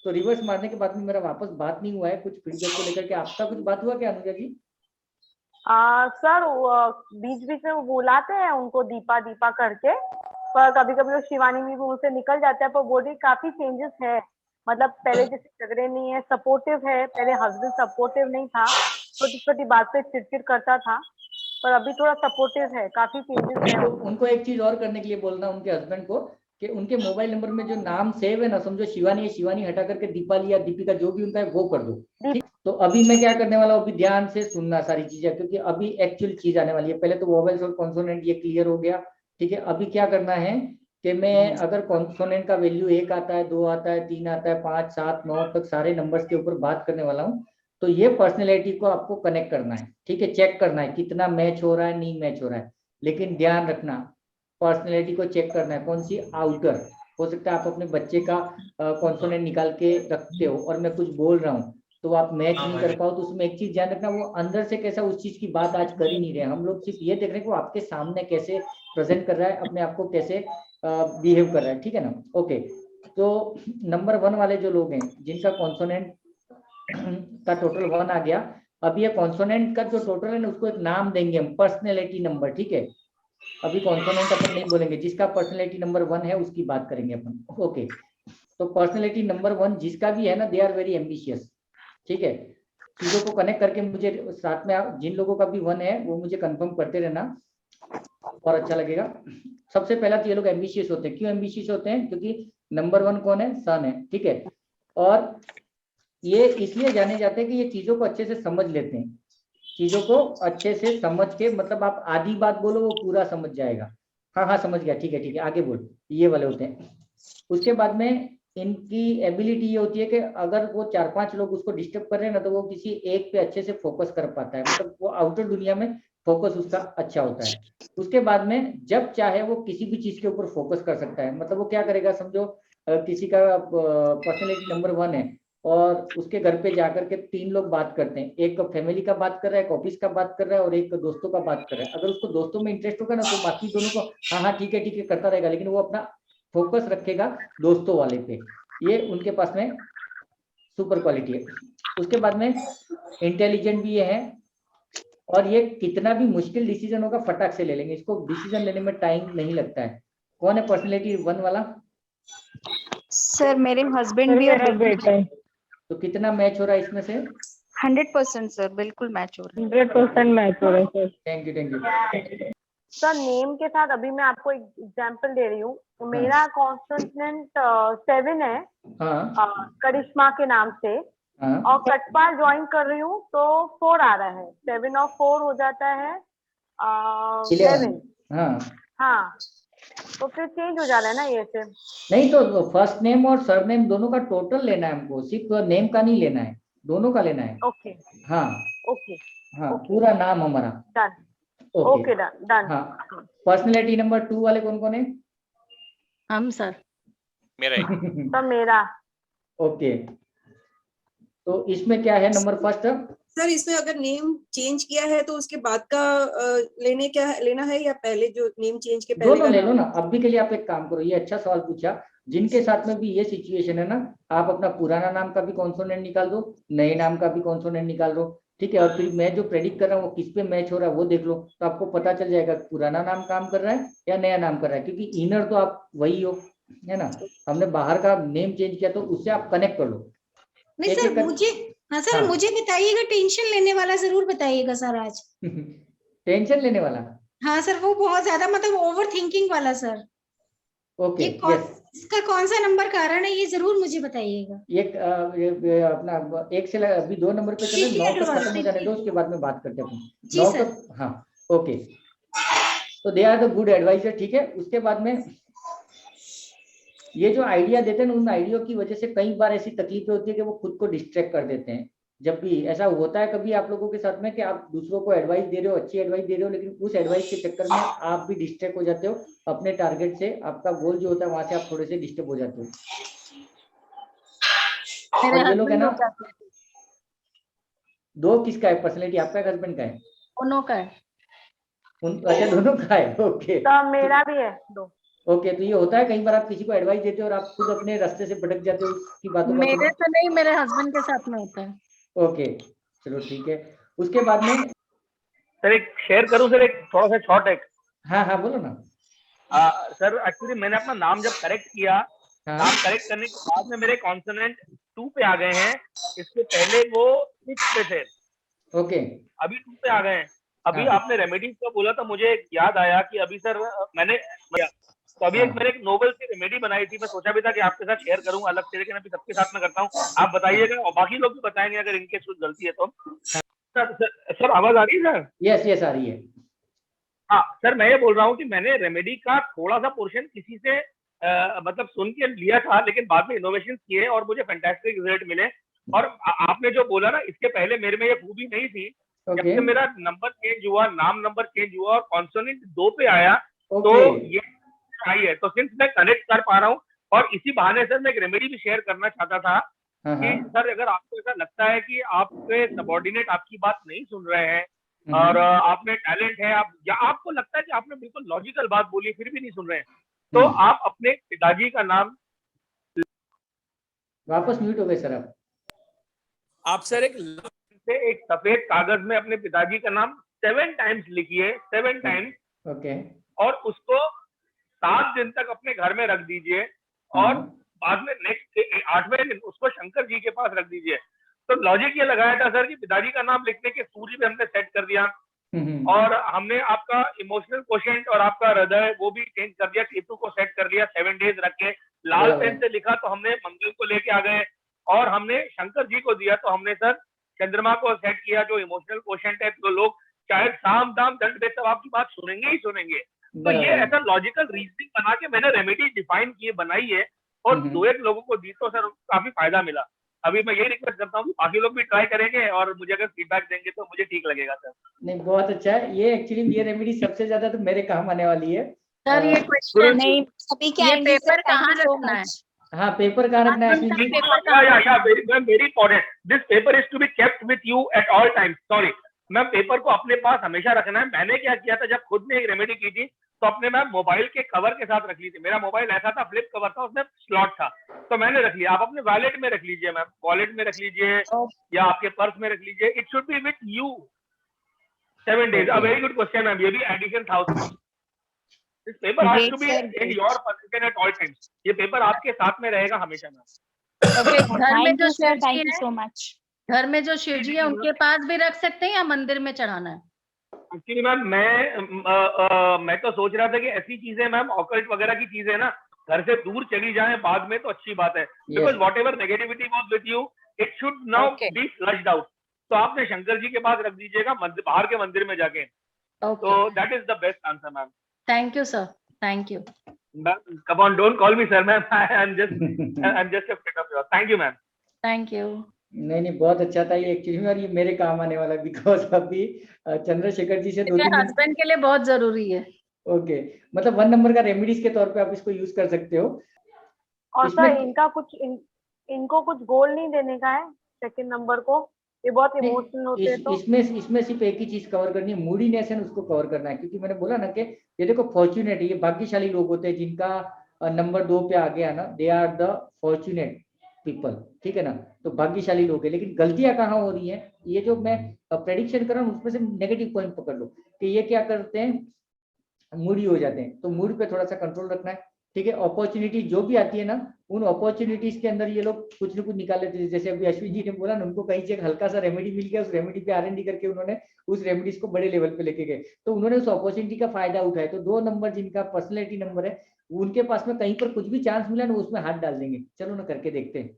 तो रिवर्स मारने के बाद में मेरा वापस बात नहीं हुआ है कुछ फीडबैक को लेकर के। आपका कुछ बात हुआ क्या अनुजा जी? सर बीच बीच में वो बुलाते हैं उनको दीपा दीपा करके, पर कभी कभी वो शिवानी भी मुंह से निकल जाता है, पर बॉडी काफी चेंजेस है, मतलब पहले जैसे झगड़े नहीं है, सपोर्टिव है। पहले हस्बैंड सपोर्टिव नहीं था, छोटी छोटी बात पे चिड़चिड़ करता था, पर अभी थोड़ा सपोर्टिव है, काफी चेंजेस है। उनको एक चीज और करने के लिए बोलना उनके हस्बैंड को कि उनके मोबाइल नंबर में जो नाम सेव है ना, समझो शिवानी है, शिवानी हटा करके दीपाली या दीपिका जो भी उनका है वो कर दो, ठीक। तो अभी मैं क्या करने वाला हूँ, अभी ध्यान से सुनना सारी चीजें, क्योंकि अभी एक्चुअल चीज आने वाली है। पहले तो वोवेल्स और कॉन्सोनेंट ये क्लियर हो गया, ठीक है। अभी क्या करना है कि मैं अगर कॉन्सोनेंट का वैल्यू 1 आता है, 2 आता है, 3 आता है, 5, 7, 9 तक सारे नंबर्स के ऊपर बात करने वाला हूँ। तो ये पर्सनैलिटी को आपको कनेक्ट करना है, ठीक है, चेक करना है कितना मैच हो रहा है, नहीं मैच हो रहा है। लेकिन ध्यान रखना, पर्सनैलिटी को चेक करना है, कौन सी आउटर। हो सकता है आप अपने बच्चे का कॉन्सोनेंट निकाल के रखते हो और मैं कुछ बोल रहा हूँ तो आप मैच नहीं कर पाओ, तो उसमें एक चीज ध्यान रखना, वो अंदर से कैसा उस चीज की बात आज कर ही नहीं रहे। हम लोग सिर्फ ये देख रहे हैं कि वो आपके सामने कैसे प्रेजेंट कर रहा है, अपने आप को कैसे बिहेव कर रहा है, ठीक है ना। ओके, तो नंबर 1 वाले जो लोग हैं जिनका कॉन्सोनेंट का टोटल 1 आ गया, अब ये कॉन्सोनेंट का जो टोटल है ना, उसको एक नाम देंगे हम, पर्सनैलिटी नंबर, ठीक है। अभी कॉन्सोनेंट अपन नहीं बोलेंगे, जिसका पर्सनैलिटी नंबर 1 है उसकी बात करेंगे अपन। ओके, तो पर्सनैलिटी नंबर 1 जिसका भी है ना, दे आर वेरी एम्बिशियस, ठीक है। चीजों को कनेक्ट करके मुझे साथ में जिन लोगों का भी 1 है वो मुझे कंफर्म करते रहना और अच्छा लगेगा। सबसे पहला तो ये लोग एम्बिशियस होते हैं। क्यों एम्बिशियस होते हैं? क्योंकि नंबर 1 कौन है? सन है, ठीक है। और ये इसलिए जाने जाते हैं कि ये चीजों को अच्छे से समझ लेते हैं, चीजों को अच्छे से समझ के, मतलब आप आधी बात बोलो वो पूरा समझ जाएगा, हाँ हाँ समझ गया, ठीक है ठीक है आगे बोल, ये वाले होते हैं। उसके बाद में इनकी एबिलिटी ये होती है कि अगर वो 4-5 लोग उसको डिस्टर्ब कर रहे हैं ना, तो वो किसी एक पे अच्छे से फोकस कर पाता है, मतलब वो आउटर दुनिया में फोकस उसका अच्छा होता है। उसके बाद में जब चाहे वो किसी भी चीज के ऊपर फोकस कर सकता है। मतलब वो क्या करेगा, समझो किसी का पर्सनैलिटी नंबर 1 है और उसके घर पे जाकर के 3 लोग बात करते हैं, एक फैमिली का बात कर रहा है, एक ऑफिस का बात कर रहा है और एक दोस्तों का बात कर रहा है। अगर उसको दोस्तों में इंटरेस्ट होगा ना, तो बाकी दोनों को हाँ हाँ ठीक है करता रहेगा, लेकिन वो अपना फोकस रखेगा दोस्तों वाले पे। ये उनके पास में सुपर क्वालिटी है। उसके बाद में इंटेलिजेंट भी ये है और ये कितना भी मुश्किल डिसीजन होगा फटाक से ले लेंगे, इसको डिसीजन लेने में टाइम नहीं लगता है। कौन है पर्सनैलिटी 1 वाला? सर मेरे हस्बैंड भी और बेटा तो कितना मैच हो रहा है इसमें से? 100% सर, बिल्कुल मैच हो रहा 100% मैच हो रहा है sir. Thank you, thank you. Sir name के साथ अभी मैं आपको एक एग्जांपल दे रही हूँ। तो मेरा कॉन्सोनेंट 7 है हाँ करिश्मा के नाम से, हाँ और कटपाल ज्वाइन कर रही हूँ तो 4 आ रहा है, 7 और 4 हो जाता है 11। हाँ। हाँ, तो फिर चेंज हो जा रहा है ना ये से। नहीं तो फर्स्ट नेम और सर नेम दोनों का टोटल लेना है हमको, सिर्फ नेम का नहीं लेना है, दोनों का लेना है। ओके हाँ ओके हाँ, पूरा नाम हमारा। डन। Okay okay done. हाँ। पर्सनैलिटी नंबर 2 वाले कौन कौन है? हम सर। मेरा ही। तो मेरा ओके, तो इसमें क्या है नंबर फर्स्ट? सर इसमें अगर नेम चेंज किया है तो उसके बाद का लेना है या पहले जो नेम चेंज के पहले दोनों का ले नाम? लो ना। अभी के लिए आप एक काम करो, ये अच्छा सवाल पूछा, जिनके साथ में भी ये सिचुएशन है ना, आप अपना पुराना नाम का भी कॉन्सोनेंट निकाल दो, नए नाम का भी कॉन्सोनेंट निकाल दो, ठीक है। और फिर मैं जो प्रेडिक्ट कर रहा हूँ वो किस पे मैच हो रहा है वो देख लो, तो आपको पता चल जाएगा पुराना नाम काम कर रहा है या नया नाम कर रहा है, क्योंकि इनर तो आप वही हो, है ना। हमने बाहर का नेम चेंज किया तो उससे आप कनेक्ट कर लो। नहीं एक सर एक कर- मुझे, हाँ सर हाँ। मुझे बताइएगा, टेंशन लेने वाला जरूर बताइएगा सर आज। टेंशन लेने वाला? हाँ सर, वो बहुत ज्यादा मतलब ओवर थिंकिंग वाला सर। ओके, ये इसका कौन सा नंबर कारण है ये जरूर मुझे बताइएगा। ये अपना एक से अभी 2 नंबर पे चले, 9 तक खत्म हो जाने दो, उसके बाद में बात करते हैं अपन। जी 9 सर। तक, हाँ ओके। तो they are the good advisor, ठीक है। उसके बाद में ये जो आइडिया देते हैं ना, उन आइडिया की वजह से कई बार ऐसी तकलीफें होती है कि वो खुद को डिस्ट्रैक्ट कर देते हैं। जब भी ऐसा होता है कभी आप लोगों के साथ में कि आप दूसरों को एडवाइस दे रहे हो, अच्छी एडवाइस दे रहे हो, लेकिन उस एडवाइस के चक्कर में आप भी डिस्ट्रैक्ट हो जाते हो अपने टारगेट से, आपका गोल जो होता है वहां से आप थोड़े से डिस्टर्ब हो जाते हो। और ये लोग है ना, 2 किसका है पर्सनैलिटी, आपका है हस्बैंड का है? दोनों का है। अच्छा दोनों का है, ओके। तो मेरा भी है 2। ओके, तो ये होता है कई बार आप किसी को एडवाइस देते हो और आप खुद अपने रास्ते से भटक जाते हो उसकी बातों मेरे से नहीं, मेरे हस्बैंड के साथ में होता है। ओके चलो ठीक है। उसके बाद में सर एक शेयर करूं सर, एक थोड़ा सा शॉर्ट एक। हाँ हाँ बोलो ना। सर एक्चुअली मैंने अपना नाम जब करेक्ट किया, हाँ नाम करेक्ट करने के बाद में मेरे कॉन्सोनेंट 2 पे आ गए हैं। इसके पहले वो 6 पे थे, ओके अभी 2 पे आ गए हैं। अभी हाँ। आपने रेमेडीज का बोला तो मुझे एक याद आया कि अभी सर मैंने तो अभी हाँ। मैंने एक नोबल की रेमेडी बनाई थी, मैं सोचा भी था कि आपके साथ शेयर करूं अलग से, लेकिन अभी सबके साथ में करता हूं। आप बताइएगा और बाकी लोग भी बताएंगे अगर इनके कुछ गलती है तो। सर आवाज आ रही है सर? यस यस आ रही है। हाँ सर, मैं ये बोल रहा हूँ कि मैंने रेमेडी का थोड़ा सा पोर्शन किसी से मतलब सुन के लिया था, लेकिन बाद में इनोवेशन किए और मुझे फैंटास्टिक रिजल्ट मिले। और आपने जो बोला ना, इसके पहले मेरे में ये खूबी नहीं थी। जब से मेरा नंबर चेंज हुआ, नाम नंबर चेंज हुआ और कॉन्सोनेंट 2 पे आया, तो ये आई है। तो सिंस मैं कनेक्ट कर पा रहा हूँ, और इसी बहाने सर मैं एक रेमेडी भी शेयर करना चाहता था कि सर अगर आपको ऐसा लगता है कि आपके सबॉर्डिनेट आपकी बात नहीं सुन रहे हैं और आप में टैलेंट है, आप या आपको लगता है कि आपने बिल्कुल लॉजिकल बात बोली फिर भी नहीं सुन रहे हैं, तो आप अपने पिताजी का नाम, वापस म्यूट हो गए सर आप सर एक सफेद कागज में अपने पिताजी का नाम 7 टाइम्स लिखिए, 7 टाइम्स। ओके। और उसको 7 दिन तक अपने घर में रख दीजिए और बाद में नेक्स्ट 8वें दिन उसको शंकर जी के पास रख दीजिए। तो लॉजिक ये लगाया था सर कि पिताजी का नाम लिखने के सूर्य पे हमने सेट कर दिया और हमने आपका इमोशनल क्वोशेंट और आपका हृदय वो भी चेंज कर दिया, केतु को सेट कर दिया 7 डेज रख के। लाल पेन से लिखा तो हमने मंगल को लेके आ गए, और हमने शंकर जी को दिया तो हमने सर चंद्रमा को सेट किया जो इमोशनल क्वोशेंट है। तो लोग चाहे साम दाम दंड भेद सब आपकी बात सुनेंगे ही सुनेंगे। तो ये ऐसा लॉजिकल रीजनिंग बना के मैंने रेमेडी डिफाइन की बनाई है और 2-1 लोगों को दी तो सर काफी फायदा मिला। अभी मैं ये रिक्वेस्ट करता हूँ कि बाकी लोग भी ट्राई करेंगे और मुझे अगर फीडबैक देंगे तो मुझे ठीक लगेगा सर। नहीं बहुत अच्छा है ये, एक्चुअली ये रेमेडी सबसे ज्यादा तो मेरे काम आने वाली है सर ये क्वेश्चन नहीं सभी के ये आएंगे पेपर सर, कहाँ thank you so रखना है? much. हाँ पेपर कहाँ रखना है Ashwin ji? Very important, this paper is to be kept with you at all times. Sorry ma'am, paper को अपने पास हमेशा रखना है। मैंने क्या किया था, जब खुद ने एक रेमेडी की थी तो अपने मैम मोबाइल के कवर के साथ रख ली थी। मेरा मोबाइल ऐसा था, फ्लिप कवर था, उसमें स्लॉट था, तो मैंने रख लिया। आप अपने वॉलेट में रख लीजिए मैम, वॉलेट में रख लीजिए या आपके पर्स में रख लीजिए। It should be with you. 7 days. A Okay. very good question, ma'am. ये भी addition था उसमें. This paper has Great, to be sir, in great. your possession at all times. ये पेपर आपके साथ में रहेगा हमेशा, मैम. ओके, घर में Thank जो you, sir. Shiv ji Thank you है, so much. घर में जो शिव जी है उनके पास भी रख सकते हैं या मंदिर में चढ़ाना है? एक्चुअली मैम मैं तो सोच रहा था कि ऐसी चीजें मैम ऑकल्ट वगैरह की चीजें ना घर से दूर चली जाएं बाद में तो अच्छी बात है. Because whatever negativity was with you it should now Okay. Be flushed out. तो आपने शंकर जी के पास रख दीजिएगा बाहर के मंदिर में जाके. ओके, तो that is the best answer, ma'am. Thank you sir, thank you. Come on, don't call me sir, ma'am. I'm just a friend of yours. Thank you, ma'am. Thank you. नहीं बहुत अच्छा था ये एक्चुअली में, और ये मेरे काम आने वाला बिकॉज अभी चंद्रशेखर जी से 2-3 मेरे दिन. हस्बैंड के लिए बहुत जरूरी है. ओके, मतलब 1 नंबर का रेमेडीज के तौर पे आप इसको यूज कर सकते हो. और इसमें- सर इनका कुछ इनको कुछ गोल नहीं देने का है सेकंड नंबर को, ये बहुत इमोशनल होते हैं तो. इसमें सिर्फ एक ही चीज कवर करनी है, मूडीनेस है उसको कवर करना है. क्योंकि मैंने बोला ना कि ये देखो फॉर्चुनेट है, ये भाग्यशाली लोग होते हैं जिनका नंबर 2 पे आ गया ना, they are the fortunate people. ठीक है ना, तो भाग्यशाली लोग है. लेकिन गलतियां कहाँ हो रही हैं, ये जो मैं प्रेडिक्शन कर रहा हूँ उसमें से नेगेटिव पॉइंट पकड़ लो कि ये क्या करते हैं, मूडी हो जाते हैं. तो मूड पे थोड़ा सा कंट्रोल रखना है. ठीक है, अपॉर्चुनिटी जो भी आती है ना, उन अपॉर्चुनिटीज के अंदर ये लोग कुछ न कुछ निकाल लेते हैं. जैसे अभी अश्विन जी ने बोला ना, उनको कहीं से एक हल्का सा रेमेडी मिल गया, उस रेमेडी पे R&D करके उन्होंने उस रेमेडीज को बड़े लेवल पे लेके गए. तो उन्होंने उस अपॉर्चुनिटी का फायदा उठाया. तो 2 नंबर जिनका पर्सनैलिटी नंबर है, उनके पास में कहीं पर कुछ भी चांस मिला ना, उसमें हाथ डाल देंगे, चलो ना करके देखते हैं.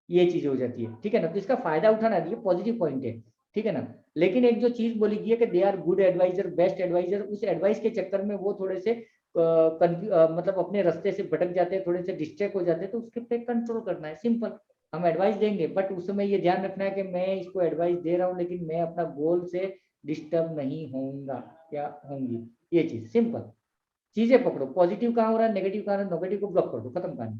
ये चीज हो जाती है. ठीक है ना, तो इसका फायदा उठाना, ये पॉजिटिव पॉइंट है. ठीक है ना. लेकिन एक जो चीज बोली गई है कि they are good advisor, best advisor, उस एडवाइस के चक्कर में वो थोड़े से मतलब अपने रास्ते से भटक जाते हैं, थोड़े से डिस्ट्रैक्ट हो जाते हैं. तो उसके पे कंट्रोल करना है. सिंपल, हम एडवाइस देंगे बट उस समय ये ध्यान रखना है कि मैं इसको एडवाइस दे रहा हूँ लेकिन मैं अपना गोल से डिस्टर्ब नहीं होऊंगा या होंगी. ये चीज सिंपल चीजें पकड़ो. पॉजिटिव कहाँ हो रहा है, नेगेटिव कहाँ हो रहा है, नेगेटिव को ब्लॉक कर दो, खत्म कहानी.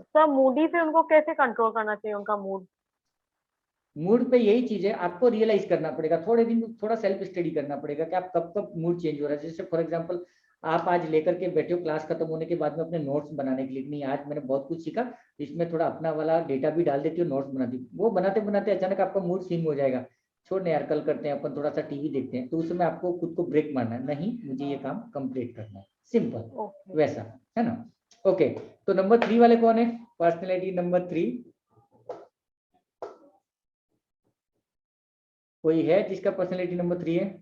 सर मूडी पे उनको कैसे कंट्रोल करना चाहिए, उनका मूड? मूड पे यही चीज है, आपको रियलाइज करना पड़ेगा. थोड़े दिन थोड़ा सेल्फ स्टडी करना पड़ेगा कि आप कब कब मूड चेंज हो रहा है. जैसे फॉर एग्जांपल आप आज लेकर के बैठे हो क्लास खत्म होने के बाद में अपने नोट्स बनाने के लिए, नहीं आज मैंने बहुत कुछ सीखा, इसमें थोड़ा अपना वाला डेटा भी डाल देती हो, नोट्स बनाती. वो बनाते बनाते अचानक आपका मूड स्विंग हो जाएगा, छोड़ने यार कल करते हैं अपन, थोड़ा सा टीवी देखते हैं. तो उस समय आपको खुद को ब्रेक मारना है, नहीं मुझे ये काम कंप्लीट करना है. Simple okay. वैसा है ना. ओके, तो नंबर 3 वाले कौन है, पर्सनैलिटी नंबर 3? कोई है जिसका पर्सनैलिटी नंबर 3 है?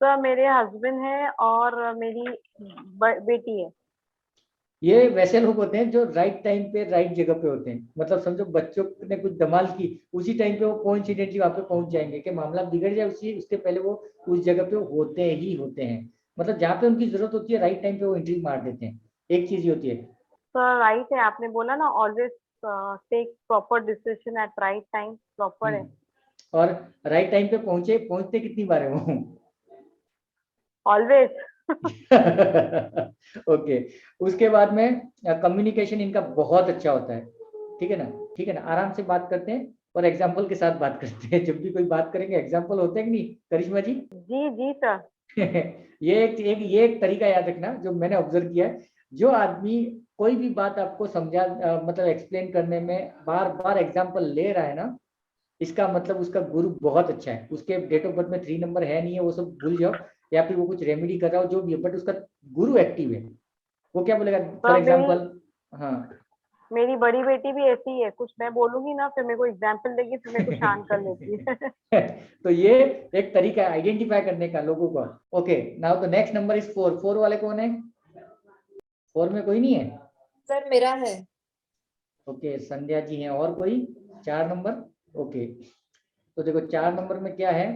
सर मेरे हस्बैंड है और मेरी बेटी है. ये वैसे लोग होते हैं जो राइट टाइम पे राइट जगह पे होते हैं. मतलब समझो बच्चों ने कुछ धमाल की, उसी टाइम पे वो कोइंसिडेंटली वहां पे पहुंच जाएंगे कि मामला बिगड़ जाए उसके पहले वो उस जगह पे होते ही होते हैं. मतलब जहाँ पे उनकी जरूरत होती है राइट टाइम पे वो एंट्री मार देते हैं. एक चीज ये होती है. सर राइट है, आपने बोला ना always take proper decision at right time, proper है. और राइट टाइम पे पहुंचते कितनी बार है वो? ऑलवेज. ओके, उसके बाद में कम्युनिकेशन इनका बहुत अच्छा होता है. ठीक है ना, ठीक है ना. आराम से बात करते हैं और एग्जाम्पल के साथ बात करते हैं. जब भी कोई बात करेंगे एग्जाम्पल होते हैं कि नहीं करिश्मा जी? जी जी सर. ये एक तरीका याद रखना जो मैंने ऑब्जर्व किया है. जो आदमी कोई भी बात आपको समझा मतलब एक्सप्लेन करने में बार बार एग्जाम्पल ले रहा है ना, इसका मतलब उसका गुरु बहुत अच्छा है. उसके डेट ऑफ बर्थ में 3 नंबर है नहीं है, वो सब भूल जाओ, या फिर वो कुछ रेमेडी कर रहा हो जो भी है, बट उसका गुरु एक्टिव है. वो क्या बोलेगा फॉर एग्जाम्पल? हाँ, मेरी बड़ी बेटी भी ऐसी ही है, कुछ मैं बोलूंगी ना फिर मेरे को एग्जाम्पल देगी, फिर मेरे को शांत कर लेती है. तो ये एक तरीका है आइडेंटिफाई करने का लोगों को. Okay, now the next number is 4. 4 वाले कौन है? 4 में कोई नहीं है? सर मेरा है. ओके, संध्या जी हैं. और कोई? 4 नंबर. ओके, तो देखो 4 नंबर में क्या है,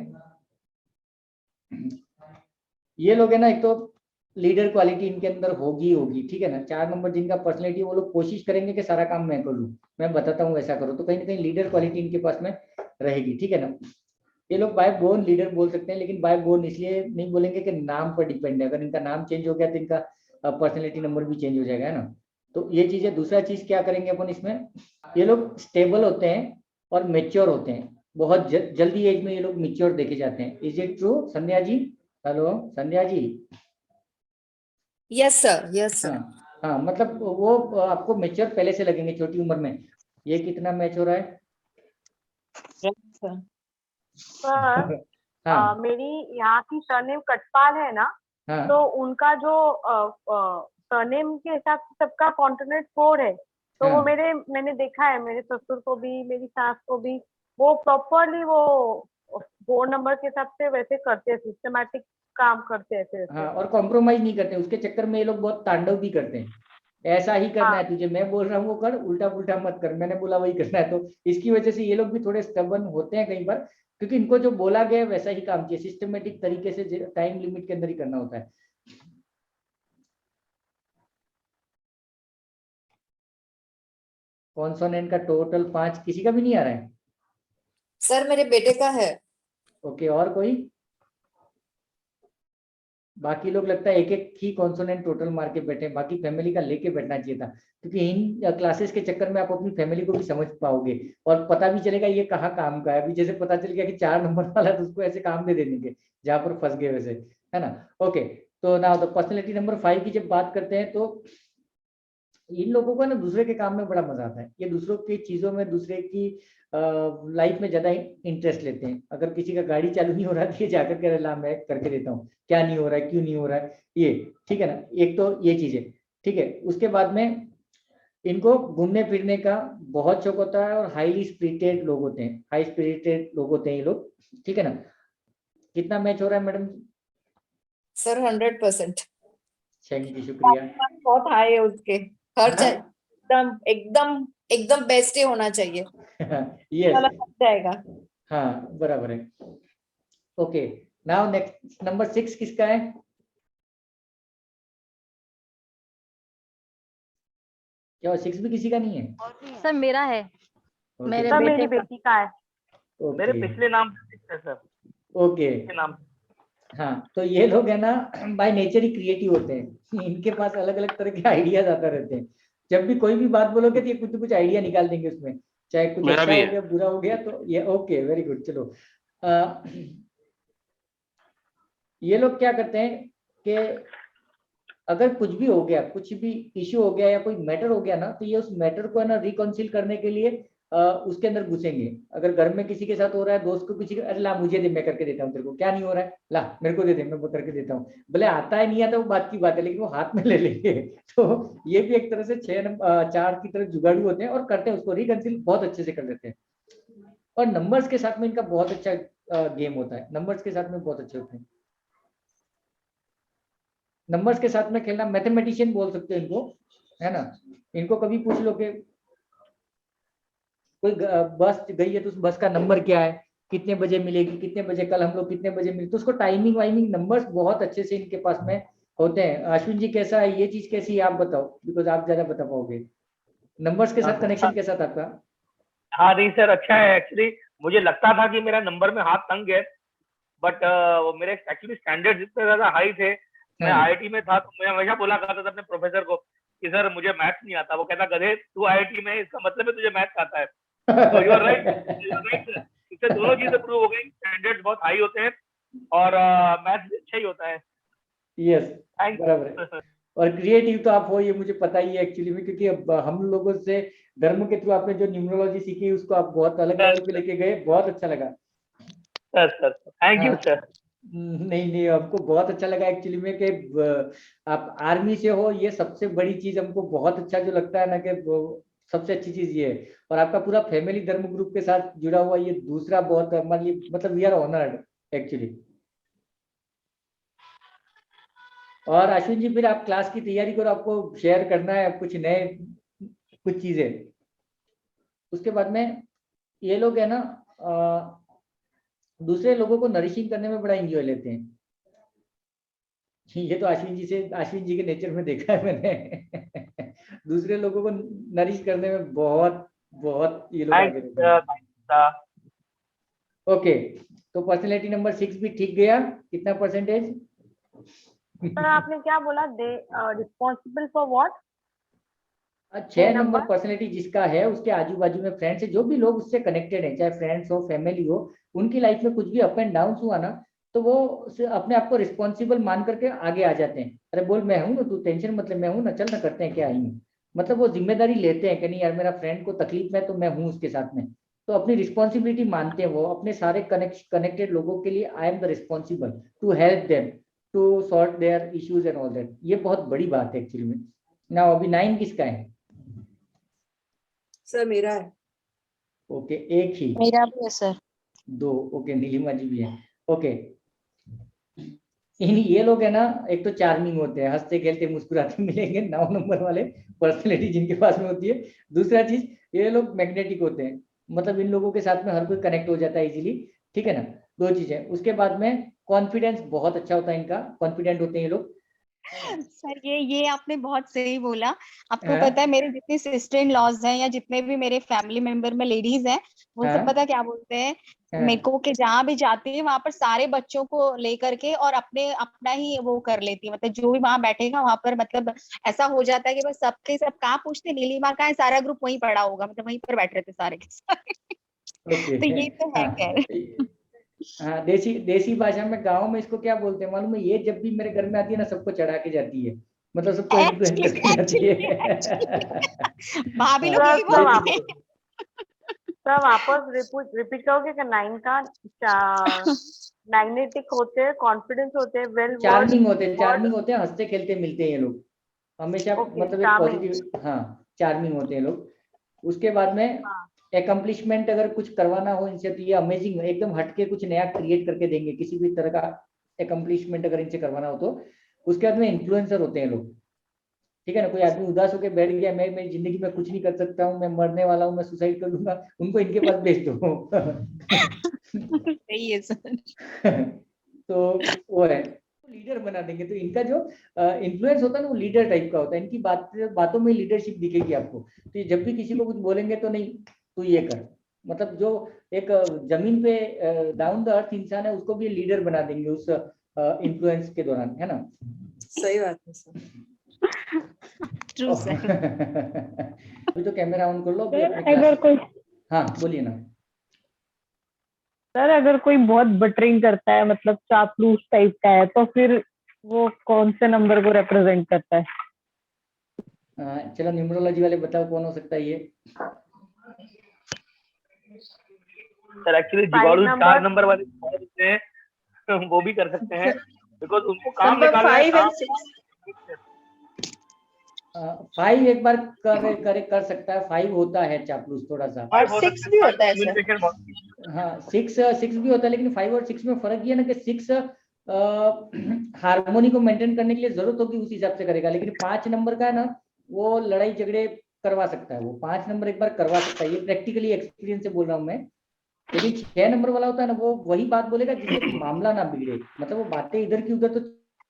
ये लोग है ना, एक तो लीडर क्वालिटी इनके अंदर होगी. ठीक है ना. 4 नंबर जिनका पर्सनैलिटी, वो लोग कोशिश करेंगे कि सारा काम मैं कर लूं, मैं बताता हूँ वैसा करो. तो कहीं ना कहीं लीडर क्वालिटी इनके पास में रहेगी. ठीक है ना. ये लोग बाय बोर्न लीडर बोल सकते हैं, लेकिन बाय बोर्न इसलिए नहीं बोलेंगे कि नाम पर डिपेंड है. अगर इनका नाम चेंज हो गया तो इनका पर्सनैलिटी नंबर भी चेंज हो जाएगा, है ना. तो ये चीज है. दूसरा चीज क्या करेंगे अपन इसमें, ये लोग स्टेबल होते हैं और मेच्योर होते हैं. बहुत जल्दी एज में ये लोग मेच्योर देखे जाते हैं. Is it true Sandhya ji? Hello Sandhya ji? Yes sir, yes sir. हाँ, मतलब वो आपको मेच्योर पहले से लगेंगे छोटी उम्र में. ये कितना मैच हो रहा है? सर हाँ मेरी यहाँ की सरनेम कटपाल है ना, हाँ तो उनका जो सरनेम के हिसाब से सबका कॉन्टिनेंट 4 है, तो वो हाँ। मैंने देखा है, मेरे ससुर को भी मेरी सास को भी वो प्रॉपरली वो 4 नंबर के हिसाब से वैसे करते हैं, सिस्टमैटिक काम करते हैं ऐसे हाँ, वैसे। और कॉम्प्रोमाइज नहीं करते उसके चक्कर में ये लोग बहुत तांडव भी करते हैं। ऐसा ही करना है तुझे, मैं बोल रहा हूँ वो कर, उल्टा पुल्टा मत कर, मैंने बोला वही करना है। तो इसकी वजह से ये लोग भी थोड़े स्टबर्न होते हैं कई बार, क्योंकि इनको जो बोला गया है वैसा ही काम चाहिए, सिस्टमेटिक तरीके से टाइम लिमिट के अंदर ही करना होता है। कॉन्सोनेंट का टोटल 5 किसी का भी नहीं आ रहा है? सर मेरे बेटे का है। ओके, और कोई? बाकी लोग लगता है एक एक ही कॉन्सोनेंट टोटल मार के बैठे, बाकी फैमिली का लेके बैठना चाहिए था, क्योंकि इन क्लासेस के चक्कर में आप अपनी फैमिली को भी समझ पाओगे और पता भी चलेगा ये कहाँ काम का है। अभी जैसे पता चल गया कि 4 नंबर वाला, तो उसको ऐसे काम दे देंगे जहाँ पर फंस गए वैसे, है ना। ओके, तो ना तो पर्सनैलिटी नंबर 5 की जब बात करते हैं तो इन लोगों को ना दूसरे के काम में बड़ा मजा आता है, ये दूसरों की चीजों में, दूसरे की लाइफ में ज्यादा इंटरेस्ट लेते हैं। अगर किसी का गाड़ी चालू नहीं हो रहा है तो ये जाकर के ला मैं करके देता हूँ, क्या नहीं हो रहा है, क्यों नहीं हो रहा है, ये ठीक है ना। एक तो ये चीज है, ठीक है। उसके बाद में इनको घूमने फिरने का बहुत शौक होता है और हाईली स्पिरिटेड लोग होते हैं, हाई स्पिरिटेड लोग होते हैं ये लोग, ठीक है ना। कितना मैच हो रहा है मैडम? सर 100%। थैंक यू, शुक्रिया। बहुत हाई है उसके, हर हाँ? एकदम एकदम एकदम बेस्ट ही होना चाहिए, यस, लग जाएगा। हाँ बराबर है। ओके, नाउ नेक्स्ट नंबर 6 किसका है? क्या 6 भी किसी का नहीं है? सर मेरा है, Okay, मेरे सर बेटे मेरी का। बेटी का है। मेरे ओके पिछले नाम से है सर, ओके। पिछले नाम से। हाँ, तो ये लोग है ना बाय नेचर ही क्रिएटिव होते हैं, इनके पास अलग अलग तरह के आइडियाज आते रहते हैं। जब भी कोई भी बात बोलोगे तो ये कुछ कुछ आइडिया निकाल देंगे उसमें, चाहे कुछ मेरा अच्छा भी हो है। गया बुरा हो गया, तो ये ओके वेरी गुड। चलो ये लोग क्या करते हैं कि अगर कुछ भी हो गया, कुछ भी इश्यू हो गया या कोई मैटर हो गया ना, तो ये उस मैटर को है ना रिकॉन्सिल करने के लिए उसके अंदर घुसेंगे। अगर घर में किसी के साथ हो रहा है, दोस्त को किसी का, अरे ला मुझे दे, मैं करके देता हूँ तेरे को, क्या नहीं हो रहा है, ला मेरे को दे दे, मैं वो करके देता हूँ। भले आता है नहीं आता वो बात की बात है, लेकिन वो हाथ में ले लेंगे। तो ये भी एक तरह से 4 की तरह जुगाड़ू होते हैं और करते हैं उसको रिकॉन्सिल, बहुत अच्छे से कर लेते हैं। और नंबर्स के साथ में इनका बहुत अच्छा गेम होता है, नंबर्स के साथ में बहुत अच्छे होते हैं। नंबर्स के साथ में खेलना, मैथमेटिशियन बोल सकते हो इनको, है ना। इनको कभी पूछ लो कि कोई बस गई है तो उस बस का नंबर क्या है, कितने बजे मिलेगी, कितने बजे, कल हम लोग कितने बजे मिले, तो उसको टाइमिंग वाइमिंग नंबर्स बहुत अच्छे से इनके पास में होते हैं। अश्विन जी कैसा है ये चीज, कैसी है आप बताओ, बिकॉज आप ज्यादा बता पाओगे। नंबर्स के साथ कनेक्शन कैसा था आपका? हाँ नहीं सर, अच्छा है एक्चुअली। मुझे लगता था कि मेरा नंबर में हाथ तंग है, बट मेरे एक्चुअली स्टैंडर्ड जितने ज्यादा हाई थे, मैं आईआईटी में था, तो मैं हमेशा बोला करता था अपने प्रोफेसर को कि सर मुझे मैथ्स नहीं आता। वो कहता गधे तू आईआईटी में, इसका मतलब है तुझे मैथ्स आता है। तो यू आर राइट, इससे दोनों चीजें प्रूव हो गई, स्टैंडर्ड्स बहुत हाई होते हैं और मैथ्स भी अच्छा ही होता है। यस, थैंक बराबर है। और क्रिएटिव तो आप हो, ये मुझे पता ही है एक्चुअली में, क्योंकि अब हम लोगों से धर्म के थ्रू आपने जो न्यूमरोलॉजी सीखी उसको आप बहुत अलग लेवल पे लेके गए, बहुत अच्छा लगा सर। Thank you sir. नहीं नहीं, हमको बहुत अच्छा लगा एक्चुअली में कि आप आर्मी से हो, ये सबसे बड़ी चीज हमको बहुत अच्छा जो लगता है ना, कि सबसे अच्छी चीज ये है। और आपका पूरा फैमिली धर्म ग्रुप के साथ जुड़ा हुआ, ये दूसरा बहुत मतलब वी आर ऑनर्ड एक्चुअली। और अश्विन जी फिर आप क्लास की तैयारी करो, आपको शेयर करना है कुछ नए कुछ चीजें। उसके बाद में ये लोग है ना दूसरे लोगों को नरिशिंग करने में बड़ा एंजॉय लेते हैं। ये तो अश्विन जी के नेचर में देखा है मैंने। दूसरे लोगों को नरिश करने में बहुत बहुत ये लोग आगे रहते हैं। ओके, तो पर्सनैलिटी नंबर 6 भी ठीक गया, कितना परसेंटेज? सर आपने क्या बोला, they responsible for what? 6 number personality जिसका है, उसके आजू बाजू में फ्रेंड्स है, जो भी लोग उससे कनेक्टेड है, चाहे फ्रेंड्स हो फैमिली हो, उनकी लाइफ में कुछ भी अप एंड डाउन हुआ ना, तो वो अपने आप को रिस्पॉन्सिबल मान करके आगे आ जाते हैं। अरे बोल मैं हूँ ना, तू टेंशन मतलब, मैं हूँ ना, चल ना करते हैं क्या ही, मतलब वो जिम्मेदारी लेते हैं कि नहीं यार मेरा फ्रेंड को तकलीफ में तो मैं हूँ उसके साथ में, तो अपनी रिस्पॉन्सिबिलिटी मानते हैं, वो अपने सारे कनेक्टेड लोगों के लिए I am the responsible to help them to sort their issues and all that. ये बहुत बड़ी बात है एक्चुअली में। नाउ अभी 9 किसका है? सर मेरा है। ओके, एक ही। मेरा भी है सर। 2, ओके, नीलिमा जी भी है। ओके, ये लोग है ना, एक तो चार्मिंग होते हैं, हंसते खेलते मुस्कुराते मिलेंगे, 9 नंबर वाले पर्सनैलिटी जिनके पास में होती है। दूसरा चीज, ये लोग मैग्नेटिक होते हैं, मतलब इन लोगों के साथ में हर कोई कनेक्ट हो जाता है इजीली, ठीक है ना। 2 चीजें। उसके बाद में कॉन्फिडेंस बहुत अच्छा होता है इनका, कॉन्फिडेंट होते हैं ये लोग। सर ये आपने बहुत सही बोला। आपको हाँ, पता है मेरे जितने सिस्टर इन लॉज हैं या जितने भी मेरे फैमिली मेंबर में लेडीज हैं, वो सब हाँ, पता क्या बोलते हैं हाँ, मेरे को, कि जहाँ भी जाती है वहां पर सारे बच्चों को लेकर के और अपना ही वो कर लेती है, मतलब जो भी वहां बैठेगा वहां पर, मतलब ऐसा हो जाता है कि बस सबके सब कहाँ पूछते नीलिमा कहाँ है, सारा ग्रुप वहीं पड़ा होगा, मतलब वहीं पर बैठ रहे थे सारे के सारे। ओके। तो ये तो है हाँ, खैर। हाँ, देसी भाषा में गांव में इसको क्या बोलते हैं मालूम है? ये जब भी मेरे घर में आती है ना, सबको चढ़ा के जाती है, मतलब सबको इन्फ्लुएंस करके जाती है। भाभी लोग सर यही बोलते हैं। सर वापस रिपीट करोगे कि 9 का मैग्नेटिक होते हैं, कॉन्फिडेंस होते हैं, वेल चार्मिंग होते हैं, चार्मिंग होते हैं, हंसते खेलते मिलते हैं ये लोग हमेशा, ओके, मतलब एक चार्मिंग। पॉजिटिव, हाँ, चार्मिंग होते हैं लोग। उसके बाद में हाँ, एकम्प्लिशमेंट अगर कुछ करवाना हो इनसे तो ये अमेजिंग, एकदम हटके कुछ नया क्रिएट करके देंगे, किसी भी तरह का एकम्प्लिशमेंट अगर इनसे करवाना हो तो। उसके बाद में इन्फ्लुएंसर होते हैं लोग, ठीक है ना। कोई आदमी उदास होकर बैठ गया, मैं मेरी जिंदगी में कुछ नहीं कर सकता हूँ, मैं मरने वाला हूँ, मैं सुसाइड कर लूंगा, उनको इनके पास भेज दो। सही है सर। तो वो है, लीडर बना देंगे। तो इनका जो इन्फ्लुएंस होता है ना, वो लीडर टाइप का होता है। इनकी बातों में लीडरशिप दिखेगी आपको। तो ये जब भी किसी को कुछ बोलेंगे तो नहीं तू ये कर, मतलब जो एक जमीन पे डाउन द अर्थ इंसान है उसको भी लीडर बना देंगे उस इन्फ्लुएंस के दौरान, है ना। सही बात है सर। True sir. अभी तो कैमरा ऑन कर लो अभी अपने अगर कोई क्लास। हाँ, बोलिए ना। सर अगर कोई बहुत बटरिंग करता है, मतलब चापलूस टाइप का है, तो फिर वो कौन से नंबर को रिप्रेजेंट करता है? चलो न्यूमरोलॉजी वाले बताओ कौन हो सकता है ये। सर एक्चुअली जुगाड़ू 4 नंबर वाले होते हैं, वो भी कर सकते हैं, बिकॉज उनको काम निकालना है। 5 and 6 5 एक बार कर सकता है, 5 होता है चापलूस थोड़ा सा। और 6 भी होता है सर। हाँ, 6 भी होता है, लेकिन 5 और 6 में फर्क ये है ना कि 6 हार्मोनी को मेंटेन करने के लिए जरूरत होगी उस हिसाब से करेगा, लेकिन 5 नंबर का है ना, वो लड़ाई झगड़े करवा सकता है। वो 5 नंबर एक बार करवा सकता है, ये प्रैक्टिकली एक्सपीरियंस से बोल रहा हूँ मैं। लेकिन 6 नंबर वाला होता है ना, वो वही बात बोलेगा जिससे मामला ना बिगड़े, मतलब वो बातें इधर की उधर तो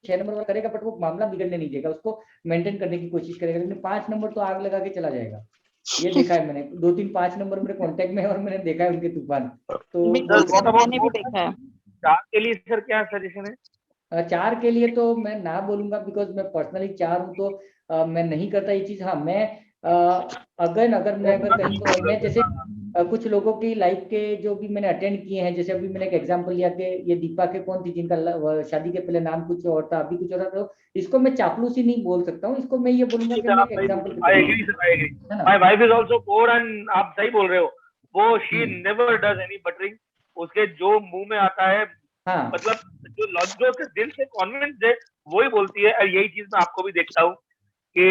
6 नंबर वाला करेगा, बट वो मामला बिगड़ने नहीं देगा, उसको मेंटेन करने की कोशिश करेगा। लेकिन 5 नंबर तो आग लगा के चला जाएगा, ये देखा है मैंने। 2-3 5 नंबर मेरे कांटेक्ट में है और मैंने देखा है उनके तूफान। तो बिल्कुल सर, मैंने भी देखा है। 4 के लिए सर क्या सजेशन है? 4 के लिए तो मैं ना बोलूंगा, बिकॉज मैं पर्सनली 4 हूँ, तो मैं नहीं करता ये चीज। हाँ, मैं अगर कहीं तो मैं जैसे कुछ लोगों की लाइफ के जो भी मैंने अटेंड किए हैं, जैसे अभी मैंने एक एग्जांपल लिया कि ये दीपा के कौन थी जिनका शादी के पहले नाम कुछ और था, अभी कुछ और था, तो इसको मैं चापलूसी नहीं बोल सकता हूँ, इसको मैं ये बोलूंगा कि मैं example. I agree sir, I agree. My wife is also 4 and आप सही बोल रहे हो, वो she never does any buttering. उसके जो मुंह में आता है, हाँ, मतलब जो लॉजिक के दिल से कॉन्विंस है वही बोलती है। और यही चीज मैं आपको भी देखता हूँ कि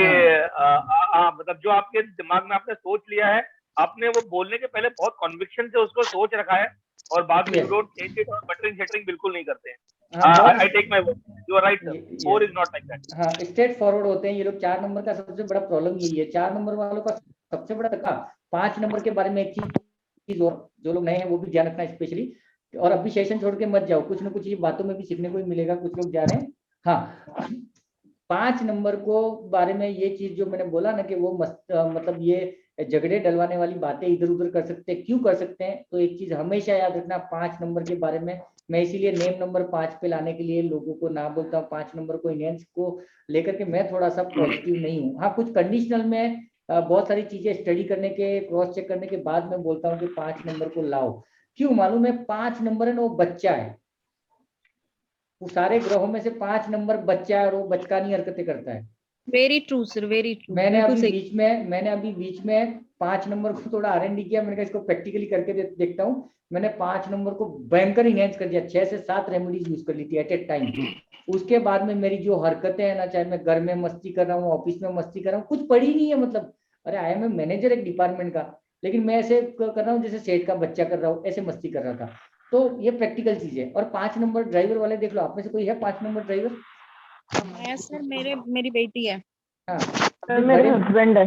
मतलब जो आपके दिमाग में आपने सोच लिया है, आपने वो बोलने के पहले बहुत कॉन्विक्शन से उसको सोच रखा है, और बाद में यू डोंट चेंज इट, और बटरिंग शटरिंग बिल्कुल नहीं करते हैं। I take my word, you are right sir, 4 is not like that. हाँ, स्ट्रेट फॉरवर्ड होते हैं ये लोग। 4 नंबर का सबसे बड़ा प्रॉब्लम यही है। 4 नंबर वालों का सबसे बड़ा धक्का। 5 नंबर के बारे में एक चीज और, जो लोग नए हैं वो भी ध्यान रखना स्पेशली, और अभी सेशन छोड़ के मत जाओ, कुछ ना कुछ ये बातों में भी सीखने को ही मिलेगा, कुछ लोग जा रहे हैं। हाँ, 5 नंबर को बारे में ये चीज जो मैंने बोला ना कि वो मतलब ये झगड़े डलवाने वाली बातें इधर उधर कर सकते हैं। क्यों कर सकते हैं? तो एक चीज हमेशा याद रखना 5 नंबर के बारे में, मैं इसीलिए नेम नंबर 5 पे लाने के लिए लोगों को ना बोलता हूँ। 5 नंबर को इनहेंस को लेकर के मैं थोड़ा सा पॉजिटिव नहीं हूँ। हाँ, कुछ कंडीशनल में बहुत सारी चीजें स्टडी करने के, क्रॉस चेक करने के बाद मैं बोलता हूँ कि 5 नंबर को लाओ। क्यों मालूम है? 5 नंबर है ना, वो बच्चा है। वो सारे ग्रहों में से 5 नंबर बच्चा है, और वो बचकानी हरकतें करता है। Very true sir, very true. मैंने अभी बीच में 5 नंबर को थोड़ा R&D किया, मैंने कहा इसको प्रैक्टिकली करके देखता हूँ। मैंने 5 नंबर को भयंकर इनहेंस कर दिया, 6 से 7 रेमेडीज यूज कर ली थी एट ए टाइम। उसके बाद में मेरी जो हरकतें हैं ना, चाहे मैं घर में मस्ती कर रहा हूँ, ऑफिस में मस्ती कर रहा हूँ, कुछ पड़ी नहीं है। मतलब अरे आई एम ए मैनेजर एक डिपार्टमेंट का, लेकिन मैं ऐसे कर रहा हूँ जैसे सेठ का बच्चा कर रहा हूँ, ऐसे मस्ती कर रहा था। तो ये प्रैक्टिकल चीज है। और 5 नंबर ड्राइवर वाले देख लो, आप में से कोई है 5 नंबर ड्राइवर? सर मेरी बेटी है। हाँ सर मेरे हस्बैंड है।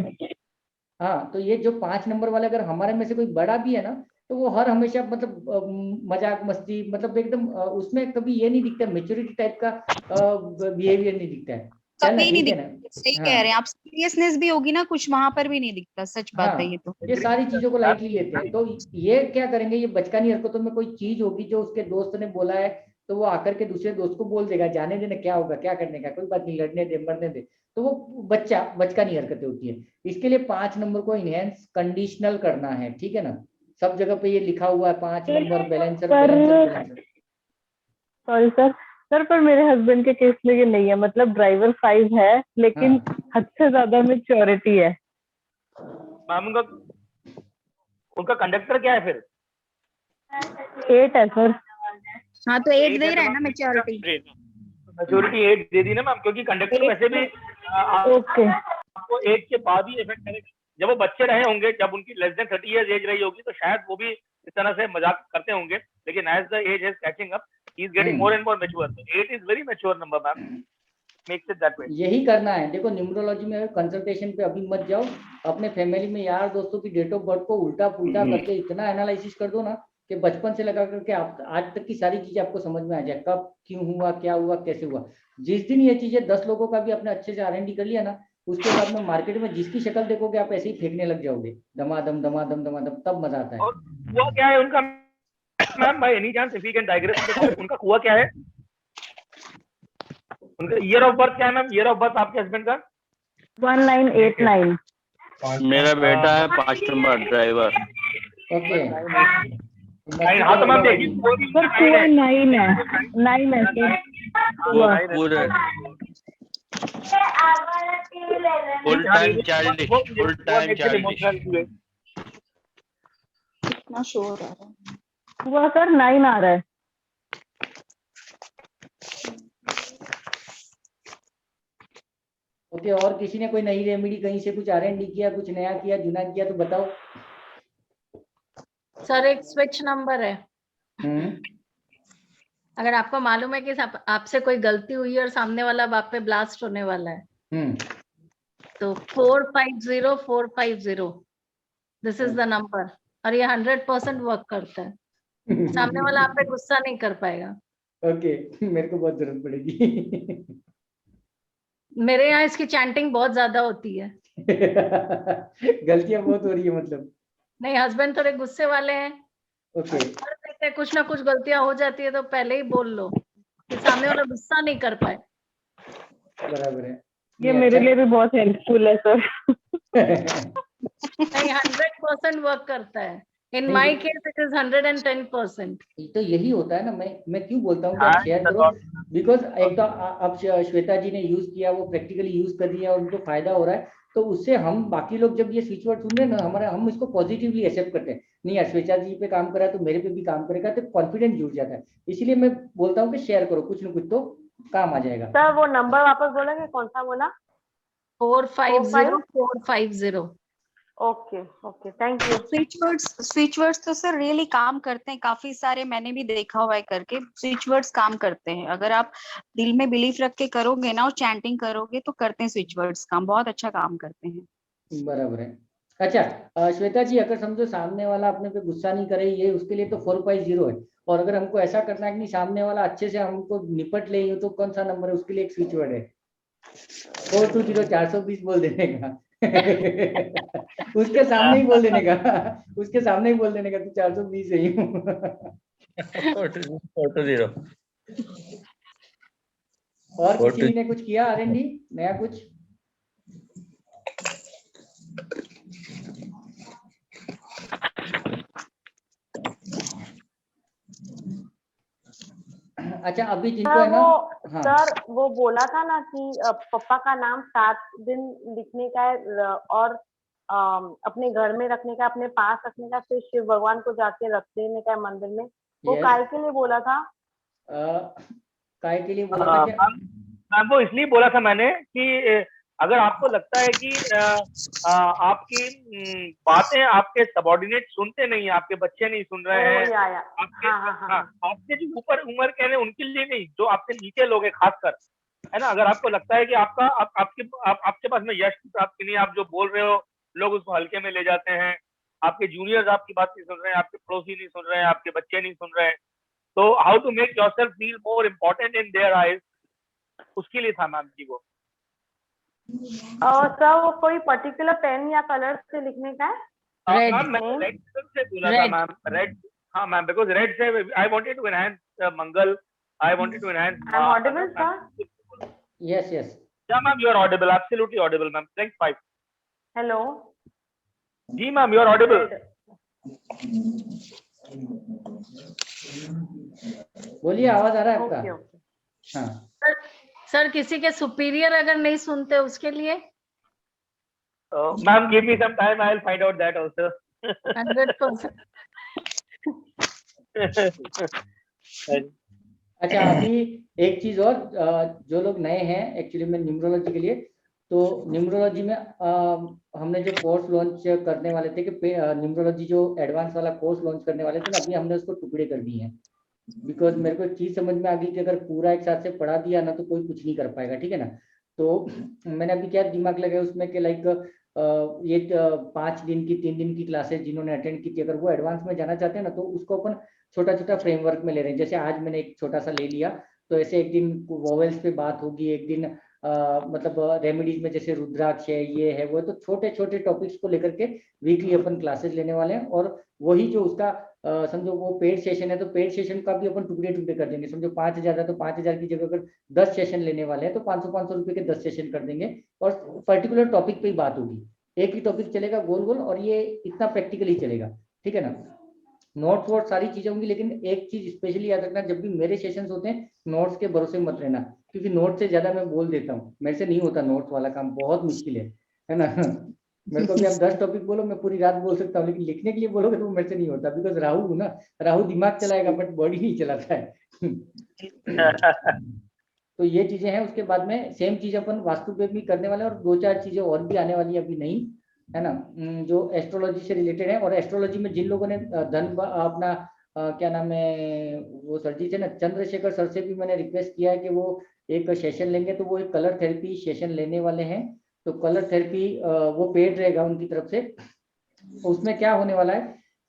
हाँ, तो ये जो 5 नंबर वाले अगर हमारे में से कोई बड़ा भी है ना, तो वो हर हमेशा मतलब मजाक मस्ती, मतलब एकदम उसमें कभी ये नहीं दिखता, मेच्योरिटी टाइप का बिहेवियर नहीं दिखता है। कभी नहीं ठीक है ना? दिखता, सही कह रहे हैं आप। सीरियसनेस भी होगी ना कुछ, वहां पर भी नहीं दिखता, सच बात है ये तो। ये सारी चीजों को लाइटली लेते हैं। तो ये क्या करेंगे, ये बचकानी हरकतों में कोई चीज होगी जो उसके दोस्त ने बोला है, तो वो आकर के दूसरे दोस्त को बोल देगा, जाने देना, क्या होगा, क्या करने का, कोई बात नहीं, लड़ने दे, मरने दे। तो वो बचकानी हरकतें होती है। इसके लिए 5 नंबर को इनहेंस कंडीशनल करना है, ठीक है ना? सब जगह पे ये लिखा हुआ है 5 नंबर बैलेंसर। सॉरी सर, पर मेरे हस्बैंड के केस में ये नहीं है। मतलब ड्राइवर 5 है, लेकिन हद से ज्यादा मैच्योरिटी है। मैम उनका कंडक्टर क्या है फिर? 8 है सर। हाँ तो 8 दे रहा है ना मैच्योरिटी। मैच्योरिटी 8 दे दी ना मैम, क्योंकि कंडक्टर वैसे भी ओके आपको 8 के बाद ही इफेक्ट करेगा। जब वो बच्चे रहे होंगे, जब उनकी लेस देन 30 इयर्स एज रही होगी, तो शायद वो भी इस तरह से मजाक करते होंगे, लेकिन as the age is catching up, he is getting more and more mature. 8 is very mature number ma'am, makes it that way. यही करना है। देखो न्यूमरोलॉजी में कंसल्टेशन पे अभी मत जाओ, अपने फैमिली में यार दोस्तों की डेट ऑफ बर्थ को उल्टा पुल्टा करके इतना एनालिसिस कर दो ना, कि बचपन से लगा करके आप आज तक की सारी चीजें आपको समझ में आ जाए, कब क्यों हुआ, क्या हुआ, कैसे हुआ। जिस दिन ये चीजें 10 लोगों का भी आपने अच्छे से R&D कर लिया ना, उसके बाद में मार्केट में जिसकी शक्ल देखोगे आप ऐसे ही फेंकने लग जाओगे, दमादम दमादम दमादम, तब मजा आता है। और कुआ क्या है उनका ma'am, by any chance if you can diagram, उनका कुआ क्या है? उनका ईयर ऑफ बर्थ क्या है मैम? ईयर ऑफ बर्थ आपके हस्बैंड का? 1989। मेरा बेटा है 5 नंबर ड्राइवर। ओके हाँ तो मैम देखिए, सर कुआ 9 है, 9 है सर। पूरे full time child, full time child. कितना शोर आ रहा है। कुआ सर 9 आ रहा है। ओके, और किसी ने कोई नई रेमेडी कहीं से कुछ R&D किया, कुछ नया किया, जुना किया तो बताओ। सर एक स्विच नंबर है। अगर आपको मालूम है कि आपसे कोई गलती हुई है और सामने वाला आप पे ब्लास्ट होने वाला है, तो 450450 दिस इज द नंबर, और ये 100% वर्क करता है। सामने वाला आप पे गुस्सा नहीं कर पाएगा। ओके, मेरे को बहुत जरूरत पड़ेगी। मेरे यहाँ इसकी चैंटिंग बहुत ज्यादा होती है। गलतियां बहुत हो रही है मतलब? नहीं, हस्बैंड थोड़े गुस्से वाले हैं। ओके, कुछ ना कुछ गलतियां हो जाती है, तो पहले ही बोल लो कि सामने वाला गुस्सा नहीं कर पाए। बराबर है। ये मेरे लिए भी बहुत हेल्पफुल है सर। नहीं, 100% वर्क करता है। इन माई केस इट इज 110%। तो यही होता है ना, मैं क्यों बोलता हूँ कि आप शेयर करो, बिकॉज एक तो अब श्वेता जी ने यूज किया, वो प्रैक्टिकली यूज कर रही है और उनको फायदा हो रहा है, तो उससे हम बाकी लोग जब ये स्विच वर्ड सुन रहे हैं ना, हम इसको पॉजिटिवली एक्सेप्ट करते हैं। नहीं यार, श्वेता जी पे काम करा तो मेरे पे भी काम करेगा, तो कॉन्फिडेंस जुड़ जाता है। इसलिए मैं बोलता हूँ कि शेयर करो, कुछ ना कुछ तो काम आ जाएगा। सर वो नंबर वापस बोलेंगे, कौन सा बोला? 450450। Okay okay, thank you. Switch words तो सर रियली काम करते हैं, काफी सारे मैंने भी देखा हुआ है करके। स्विच वर्ड्स काम करते हैं, अगर आप दिल में बिलीफ रख के करोगे ना और चैंटिंग करोगे तो करते हैं स्विच वर्ड्स काम, बहुत अच्छा काम करते हैं। बराबर है। अच्छा श्वेता जी, अगर समझो सामने वाला अपने पे गुस्सा नहीं करे, ये उसके लिए तो 450 है, और अगर हमको ऐसा करना है कि सामने वाला अच्छे से हमको निपट ले, तो कौन सा नंबर है उसके लिए? एक स्विच वर्ड है 420, 420 बोल देने का। उसके सामने ही बोल देने का, उसके सामने ही बोल देने का, तू 420 है ही हूँ। 420। और किसी ने कुछ किया R&D नया कुछ? अच्छा, अभी जिनको है ना, सर वो बोला था ना कि पापा का नाम 7 दिन लिखने का है, और अपने घर में रखने का, अपने पास रखने का, फिर शिव भगवान को जाके रख देने का मंदिर में, वो Yes. काय के लिए बोला था? काय के लिए बोला था क्या? मैम वो इसलिए बोला था मैंने कि अगर आपको लगता है कि आपकी बातें आपके सबॉर्डिनेट सुनते नहीं, आपके बच्चे नहीं सुन रहे हैं, आपके जो ऊपर उम्र के हैं उनके लिए नहीं, जो आपसे नीचे लोग हैं खासकर, है ना, अगर आपको लगता है कि आपके पास में यश प्राप्त नहीं, आप जो बोल रहे हो लोग उसको हल्के में ले जाते हैं, आपके जूनियर्स आपकी बात नहीं सुन रहे हैं, आपके पड़ोसी नहीं सुन रहे हैं, आपके बच्चे नहीं सुन रहे हैं, तो how to make yourself feel more important in their eyes, उसके लिए था मैम जी वो। सर वो कोई पर्टिकुलर पेन या कलर से लिखने का है? मैम रेड से बोला था मैम, रेड, हाँ मैम, बिकॉज रेड से I wanted to enhance Mangal, I wanted to enhance. I am audible sir? Yes, yes. Yeah ma'am, you are audible, absolutely audible ma'am. Strength 5. Hello जी ma'am, you are audible. बोलिए, आवाज आ रहा है आपका? Okay okay. हाँ sir किसी के superior अगर नहीं सुनते उसके लिए? Ma'am, give me some time, I will find out that also. 100%। अच्छा, अभी एक चीज और, जो लोग नए हैं एक्चुअली में न्यूमरोलॉजी के लिए, तो न्यूमरोलॉजी में हमने जो कोर्स लॉन्च करने वाले थे कि न्यूमरोलॉजी जो एडवांस वाला कोर्स लॉन्च करने वाले थे ना, अभी हमने उसको टुकड़े कर दिए हैं, बिकॉज मेरे को एक चीज समझ में आ गई कि अगर पूरा एक साथ से पढ़ा दिया ना तो कोई कुछ नहीं कर पाएगा, ठीक है ना। तो मैंने अभी क्या दिमाग लगाया उसमें कि लाइक ये 5 दिन की 3 दिन की क्लासेस जिन्होंने अटेंड की थी, अगर वो एडवांस में जाना चाहते हैं ना तो उसको अपन छोटा छोटा फ्रेमवर्क में ले रहे हैं। जैसे आज मैंने एक छोटा सा ले लिया, तो ऐसे एक दिन वोवेल्स पे बात होगी, एक दिन मतलब रेमेडीज में जैसे रुद्राक्ष है, ये है वो है, तो छोटे छोटे टॉपिक्स को लेकर के वीकली अपन क्लासेस लेने वाले हैं। और वही जो उसका समझो वो पेड सेशन है, तो पेड सेशन का भी अपन टुकड़े टुकड़े कर देंगे। समझो 5000 है तो 5000 की जगह अगर 10 सेशन लेने वाले हैं तो 500 रुपए के 10 सेशन कर देंगे, और पर्टिकुलर टॉपिक पे ही बात होगी, एक ही टॉपिक चलेगा गोल गोल, और ये इतना प्रैक्टिकली चलेगा, ठीक है ना। नोट्स वोट सारी चीजें होंगी, लेकिन एक चीज स्पेशली याद रखना, जब भी मेरे सेशंस होते हैं नोट्स के भरोसे मत रहना, क्योंकि नोट से ज्यादा मैं बोल देता हूँ, मेरे से नहीं होता नोट्स वाला काम, बहुत मुश्किल है ना। मेरे को भी आप 10 टॉपिक बोलो, मैं पूरी रात बोल सकता हूँ, लेकिन लिखने के लिए बोलोगे तो मेरे से नहीं होता, बिकॉज राहु हूँ ना, राहु दिमाग चलाएगा बट बॉडी नहीं चलाता है। तो ये चीजें हैं। उसके बाद में सेम चीज अपन वास्तु पे भी करने वाले हैं, और 2-4 चीजें और भी आने वाली है, अभी नहीं है ना, जो एस्ट्रोलॉजी से रिलेटेड है। और एस्ट्रोलॉजी में जिन लोगों ने धन अपना क्या नाम है वो सर जी थे ना, चंद्रशेखर सर से भी मैंने रिक्वेस्ट किया है कि वो एक सेशन लेंगे, तो वो एक कलर थेरेपी सेशन लेने वाले हैं। तो कलर थेरेपी वो पेड रहेगा उनकी तरफ से। उसमें क्या होने वाला है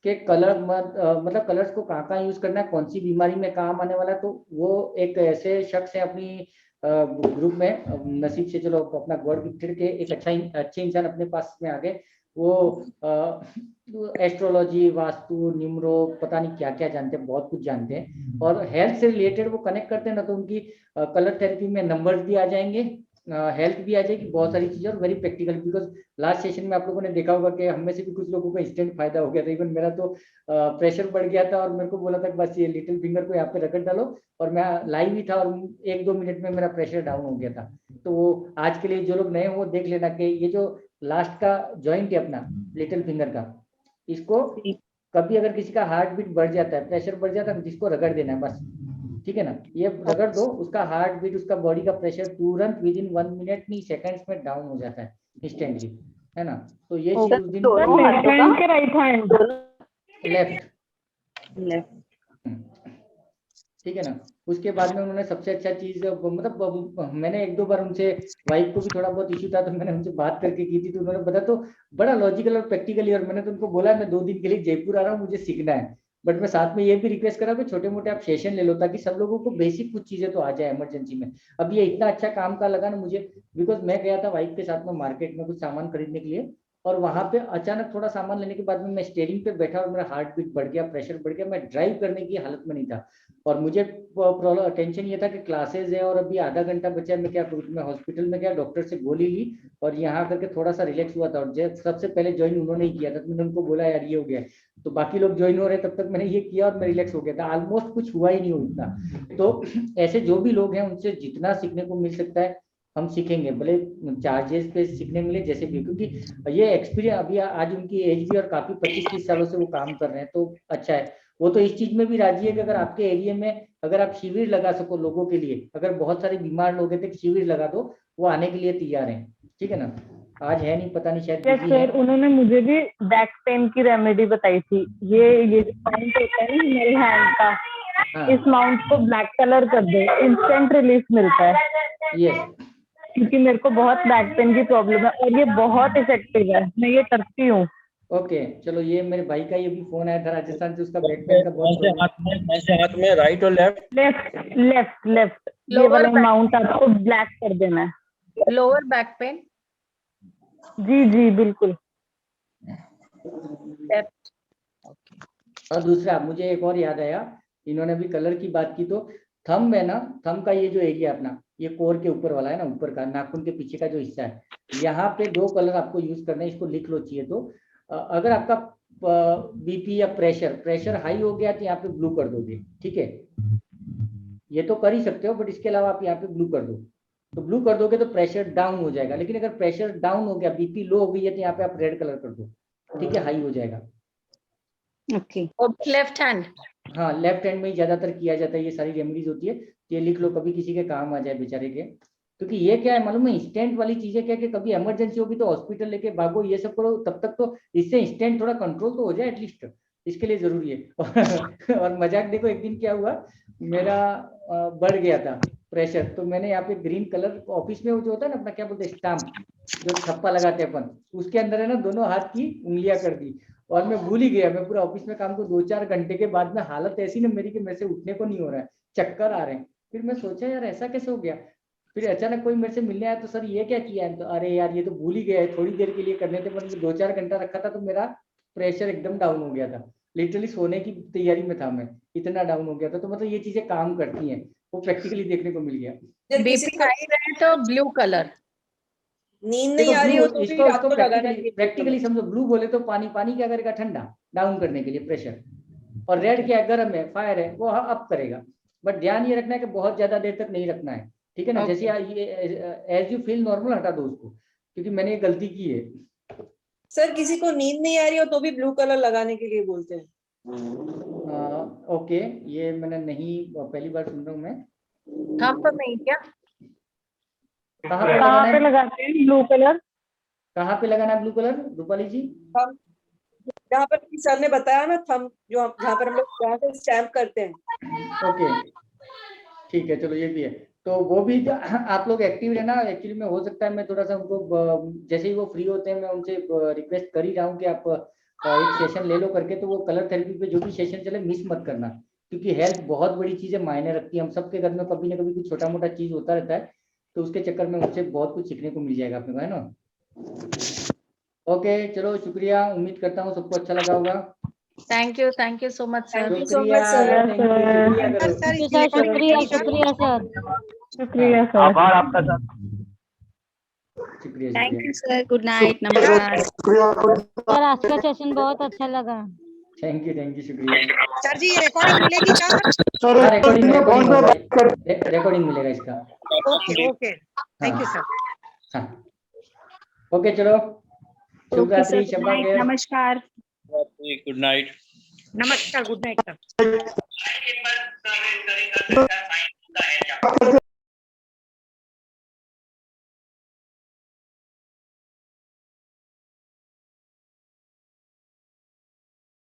कि कलर मतलब कलर्स को कहाँ यूज करना है, कौन सी बीमारी में काम आने वाला है, तो वो एक ऐसे शख्स है अपनी ग्रुप में, नसीब से चलो अपना गॉड गिफ्टेड के एक अच्छे इंसान अपने पास में आ गए, वो एस्ट्रोलॉजी, वास्तु, न्यूमरो, पता नहीं क्या क्या जानते हैं, बहुत कुछ जानते हैं, और हेल्थ से रिलेटेड वो कनेक्ट करते हैं ना, तो उनकी कलर थेरेपी में नंबर्स भी आ जाएंगे, हेल्थ भी आ जाएगी, बहुत सारी चीजें, और very practical. Because last session में आप लोगों ने देखा होगा कि हम में से भी कुछ लोगों को इंस्टेंट फायदा हो गया था। इवन मेरा तो प्रेशर बढ़ गया था, और मेरे को बोला था कि बस ये लिटिल फिंगर को यहाँ पे रगड़ डालो, और मैं लाइव ही था, और 1-2 मिनट में मेरा प्रेशर डाउन हो गया था। तो वो आज के लिए जो लोग नए हो वो देख लेना कि ये जो लास्ट का जॉइंट है अपना लिटिल फिंगर का, इसको कभी अगर किसी का हार्ट बीट बढ़ जाता है, प्रेशर बढ़ जाता है, जिसको रगड़ देना है बस, ठीक है ना, ये रगड़ दो, उसका हार्ट बीट, उसका बॉडी का प्रेशर तुरंत विदिन 1 मिनट नहीं सेकंड्स में डाउन हो जाता है इंस्टेंटली, है ना। तो ये चीज उस दिन लेफ्ट, ठीक है ना। उसके बाद में उन्होंने सबसे अच्छा चीज, मतलब मैंने 1-2 बार उनसे, वाइफ को भी थोड़ा बहुत इश्यू था तो मैंने उनसे बात करके की थी, तो उन्होंने बताया तो बड़ा लॉजिकल और प्रैक्टिकली, और मैंने तो उनको बोला मैं 2 दिन के लिए जयपुर आ रहा हूँ, मुझे सीखना है, बट मैं साथ में ये भी रिक्वेस्ट करा कि छोटे मोटे आप सेशन ले लो, ताकि सब लोगों को बेसिक कुछ चीजें तो आ जाए इमरजेंसी में। अब ये इतना अच्छा काम का लगा ना मुझे, बिकॉज मैं गया था वाइफ के साथ में मार्केट में कुछ सामान खरीदने के लिए, और वहां पे अचानक थोड़ा सामान लेने के बाद में मैं स्टीयरिंग पे बैठा और मेरा हार्ट बीट बढ़ गया, प्रेशर बढ़ गया, मैं ड्राइव करने की हालत में नहीं था, और मुझे प्रॉब्लम टेंशन ये था कि क्लासेस है और अभी आधा घंटा बचा, मैं क्या करूँ। मैं हॉस्पिटल में गया, डॉक्टर से गोली ली, और यहाँ करके थोड़ा सा रिलैक्स हुआ था, और सबसे पहले ज्वाइन उन्होंने ही किया था, तो मैंने उनको बोला यार ये हो गया, तो बाकी लोग ज्वाइन हो रहे तब तक मैंने ये किया और मैं रिलैक्स हो गया था, ऑलमोस्ट कुछ हुआ ही नहीं उतना। तो ऐसे जो भी लोग हैं उनसे जितना सीखने को मिल सकता है हम सीखेंगे, भले चार्जेस पे सीखने मिले जैसे भी, क्योंकि ये एक्सपीरियंस अभी आज उनकी एज भी और काफी 25-30 सालों से वो काम कर रहे हैं, तो अच्छा है। वो तो इस चीज में भी राजी है कि अगर आपके एरिया में अगर आप शिविर लगा सको लोगों के लिए, अगर बहुत सारे बीमार लोग हैं तो शिविर लगा दो, वो आने के लिए तैयार हैं, ठीक है ना। आज है नहीं, पता नहीं, शायद यस सर, उन्होंने मुझे भी बैक पेन की रेमेडी बताई थी। ये माउंट होता है ना मेरे हैंड का, इस माउंट को ब्लैक कलर कर दे, इंस्टेंट रिलीफ मिलता है। यस, क्योंकि मेरे को बहुत बैक पेन की प्रॉब्लम है और ये बहुत इफेक्टिव है, मैं ये करती हूँ। ओके चलो, ये मेरे भाई का ये भी फोन आया था राजस्थान से, उसका बैक पेन का बहुत हाथ में राइट और लेफ्ट लेफ्ट ये वाला माउंट आपको ब्लैक कर देना है। Lower back pain? जी बिल्कुल। और दूसरा मुझे एक और याद आया, इन्होंने भी कलर की बात की, तो थंब है ना, थंब का ये जो एरिया अपना, ये कोर के ऊपर वाला है ना, ऊपर का नाखून के पीछे का जो हिस्सा है, यहाँ पे 2 कलर आपको यूज करना है, इसको लिख लो चाहिए तो। अगर आपका बीपी या प्रेशर हाई हो गया तो यहाँ पे ब्लू कर दोगे, ठीक है, ये तो कर ही सकते हो, बट इसके अलावा आप यहाँ पे ब्लू कर दो, तो ब्लू कर दोगे तो प्रेशर डाउन हो जाएगा। लेकिन अगर प्रेशर डाउन हो गया, बीपी लो हो गई है, तो यहाँ पे आप रेड कलर कर दो, ठीक है, हाई हो जाएगा। ओके, और लेफ्ट हैंड? हाँ, लेफ्ट हैंड में ही ज्यादातर किया जाता है, ये सारी रेमेडीज होती है, ये लिख लो, कभी किसी के काम आ जाए बेचारे के। क्योंकि ये क्या है मालूम है, इंस्टेंट वाली चीजें क्या कि कभी इमरजेंसी होगी तो हॉस्पिटल लेके भागो, ये सब करो, तब तक तो इससे इंस्टेंट थोड़ा कंट्रोल तो हो जाए एटलीस्ट, इसके लिए जरूरी है। और मजाक देखो, एक दिन क्या हुआ, मेरा बढ़ गया था प्रेशर, तो मैंने यहाँ पे ग्रीन कलर, ऑफिस में वो जो होता है ना अपना, क्या बोलते हैं, स्टाम्प, जो थप्पा लगाते हैं अपन, उसके अंदर है ना दोनों हाथ की उंगलियां कर दी, और मैं भूल ही गया। मैं पूरा ऑफिस में काम को 2-4 घंटे के बाद में हालत ऐसी ना मेरी कि मेरे से उठने को नहीं हो रहा है, चक्कर आ रहे हैं। फिर मैं सोचा यार ऐसा कैसे हो गया, फिर अचानक कोई मेरे से मिलने आया, तो सर ये क्या किया है, तो अरे यार ये तो भूल ही गया है, थोड़ी देर के लिए करने थे, मतलब 2-4 घंटा रखा था, तो मेरा प्रेशर एकदम डाउन हो गया था, लिटरली सोने की तैयारी में था मैं, इतना डाउन हो गया था। तो मतलब ये चीजें काम करती हैं, वो प्रैक्टिकली देखने को मिल गया। बीपी हाई रहे तो ब्लू कलर, नींद नहीं आ रही हो तो भी रात को लगाना चाहिए। प्रैक्टिकली समझो, ब्लू बोले तो पानी क्या करेगा, ठंडा डाउन करने के लिए प्रेशर, और रेड क्या है, गर्म है, फायर है, वो अप करेगा। बट ध्यान ये रखना है कि बहुत ज्यादा देर तक नहीं रखना है, ठीक है ना। जैसे ये एज यू फील नॉर्मल हटा दो उसको, क्योंकि मैंने ये गलती की है। सर किसी को नींद नहीं आ रही हो तो भी ब्लू कलर लगाने के लिए बोलते हैं। ओके, ये मैंने नहीं, पहली बार सुन रहा हूँ मैं। हम तो नहीं क्या, कहाँ पे लगाते हैं ब्लू कलर? कहाँ पे लगाना है ब्लू कलर रूपाली जी? हम जहाँ पर सर ने बताया ना, थंब जो जहाँ पर हम लोग जहाँ से स्टैम्प करते हैं। ओके ठीक है, चलो ये भी है, तो वो भी आप लोग एक्टिव रहना। एक्चुअली में हो सकता है मैं थोड़ा सा उनको, जैसे ही वो फ्री होते हैं मैं उनसे रिक्वेस्ट कर ही रहा हूँ कि आप एक सेशन ले लो करके, तो वो कलर थेरेपी पे जो भी सेशन चले मिस मत करना, क्योंकि हेल्थ बहुत बड़ी चीज है, मायने रखती है। हम सबके घर में कभी ना कभी कुछ छोटा मोटा चीज होता रहता है, तो उसके चक्कर में उनसे बहुत कुछ सीखने को मिल जाएगा अपने को, है ना। ओके चलो, शुक्रिया, उम्मीद करता हूँ सबको अच्छा लगा होगा। Thank you so much sir. शुक्रिया सर। आभार आपका सर। शुक्रिया। Thank you sir, good night, नमस्कार सर। आज का सेशन बहुत अच्छा लगा। थैंक यू, शुक्रिया सर जी। रिकॉर्डिंग मिलेगी क्या? सर रिकॉर्डिंग मिलेगा इसका। Okay thank you sir. हाँ ओके चलो, शुभ रात्रि, शब्बा खैर, नमस्कार, गुड नाइट। नमस्कार, गुड नाइट सर।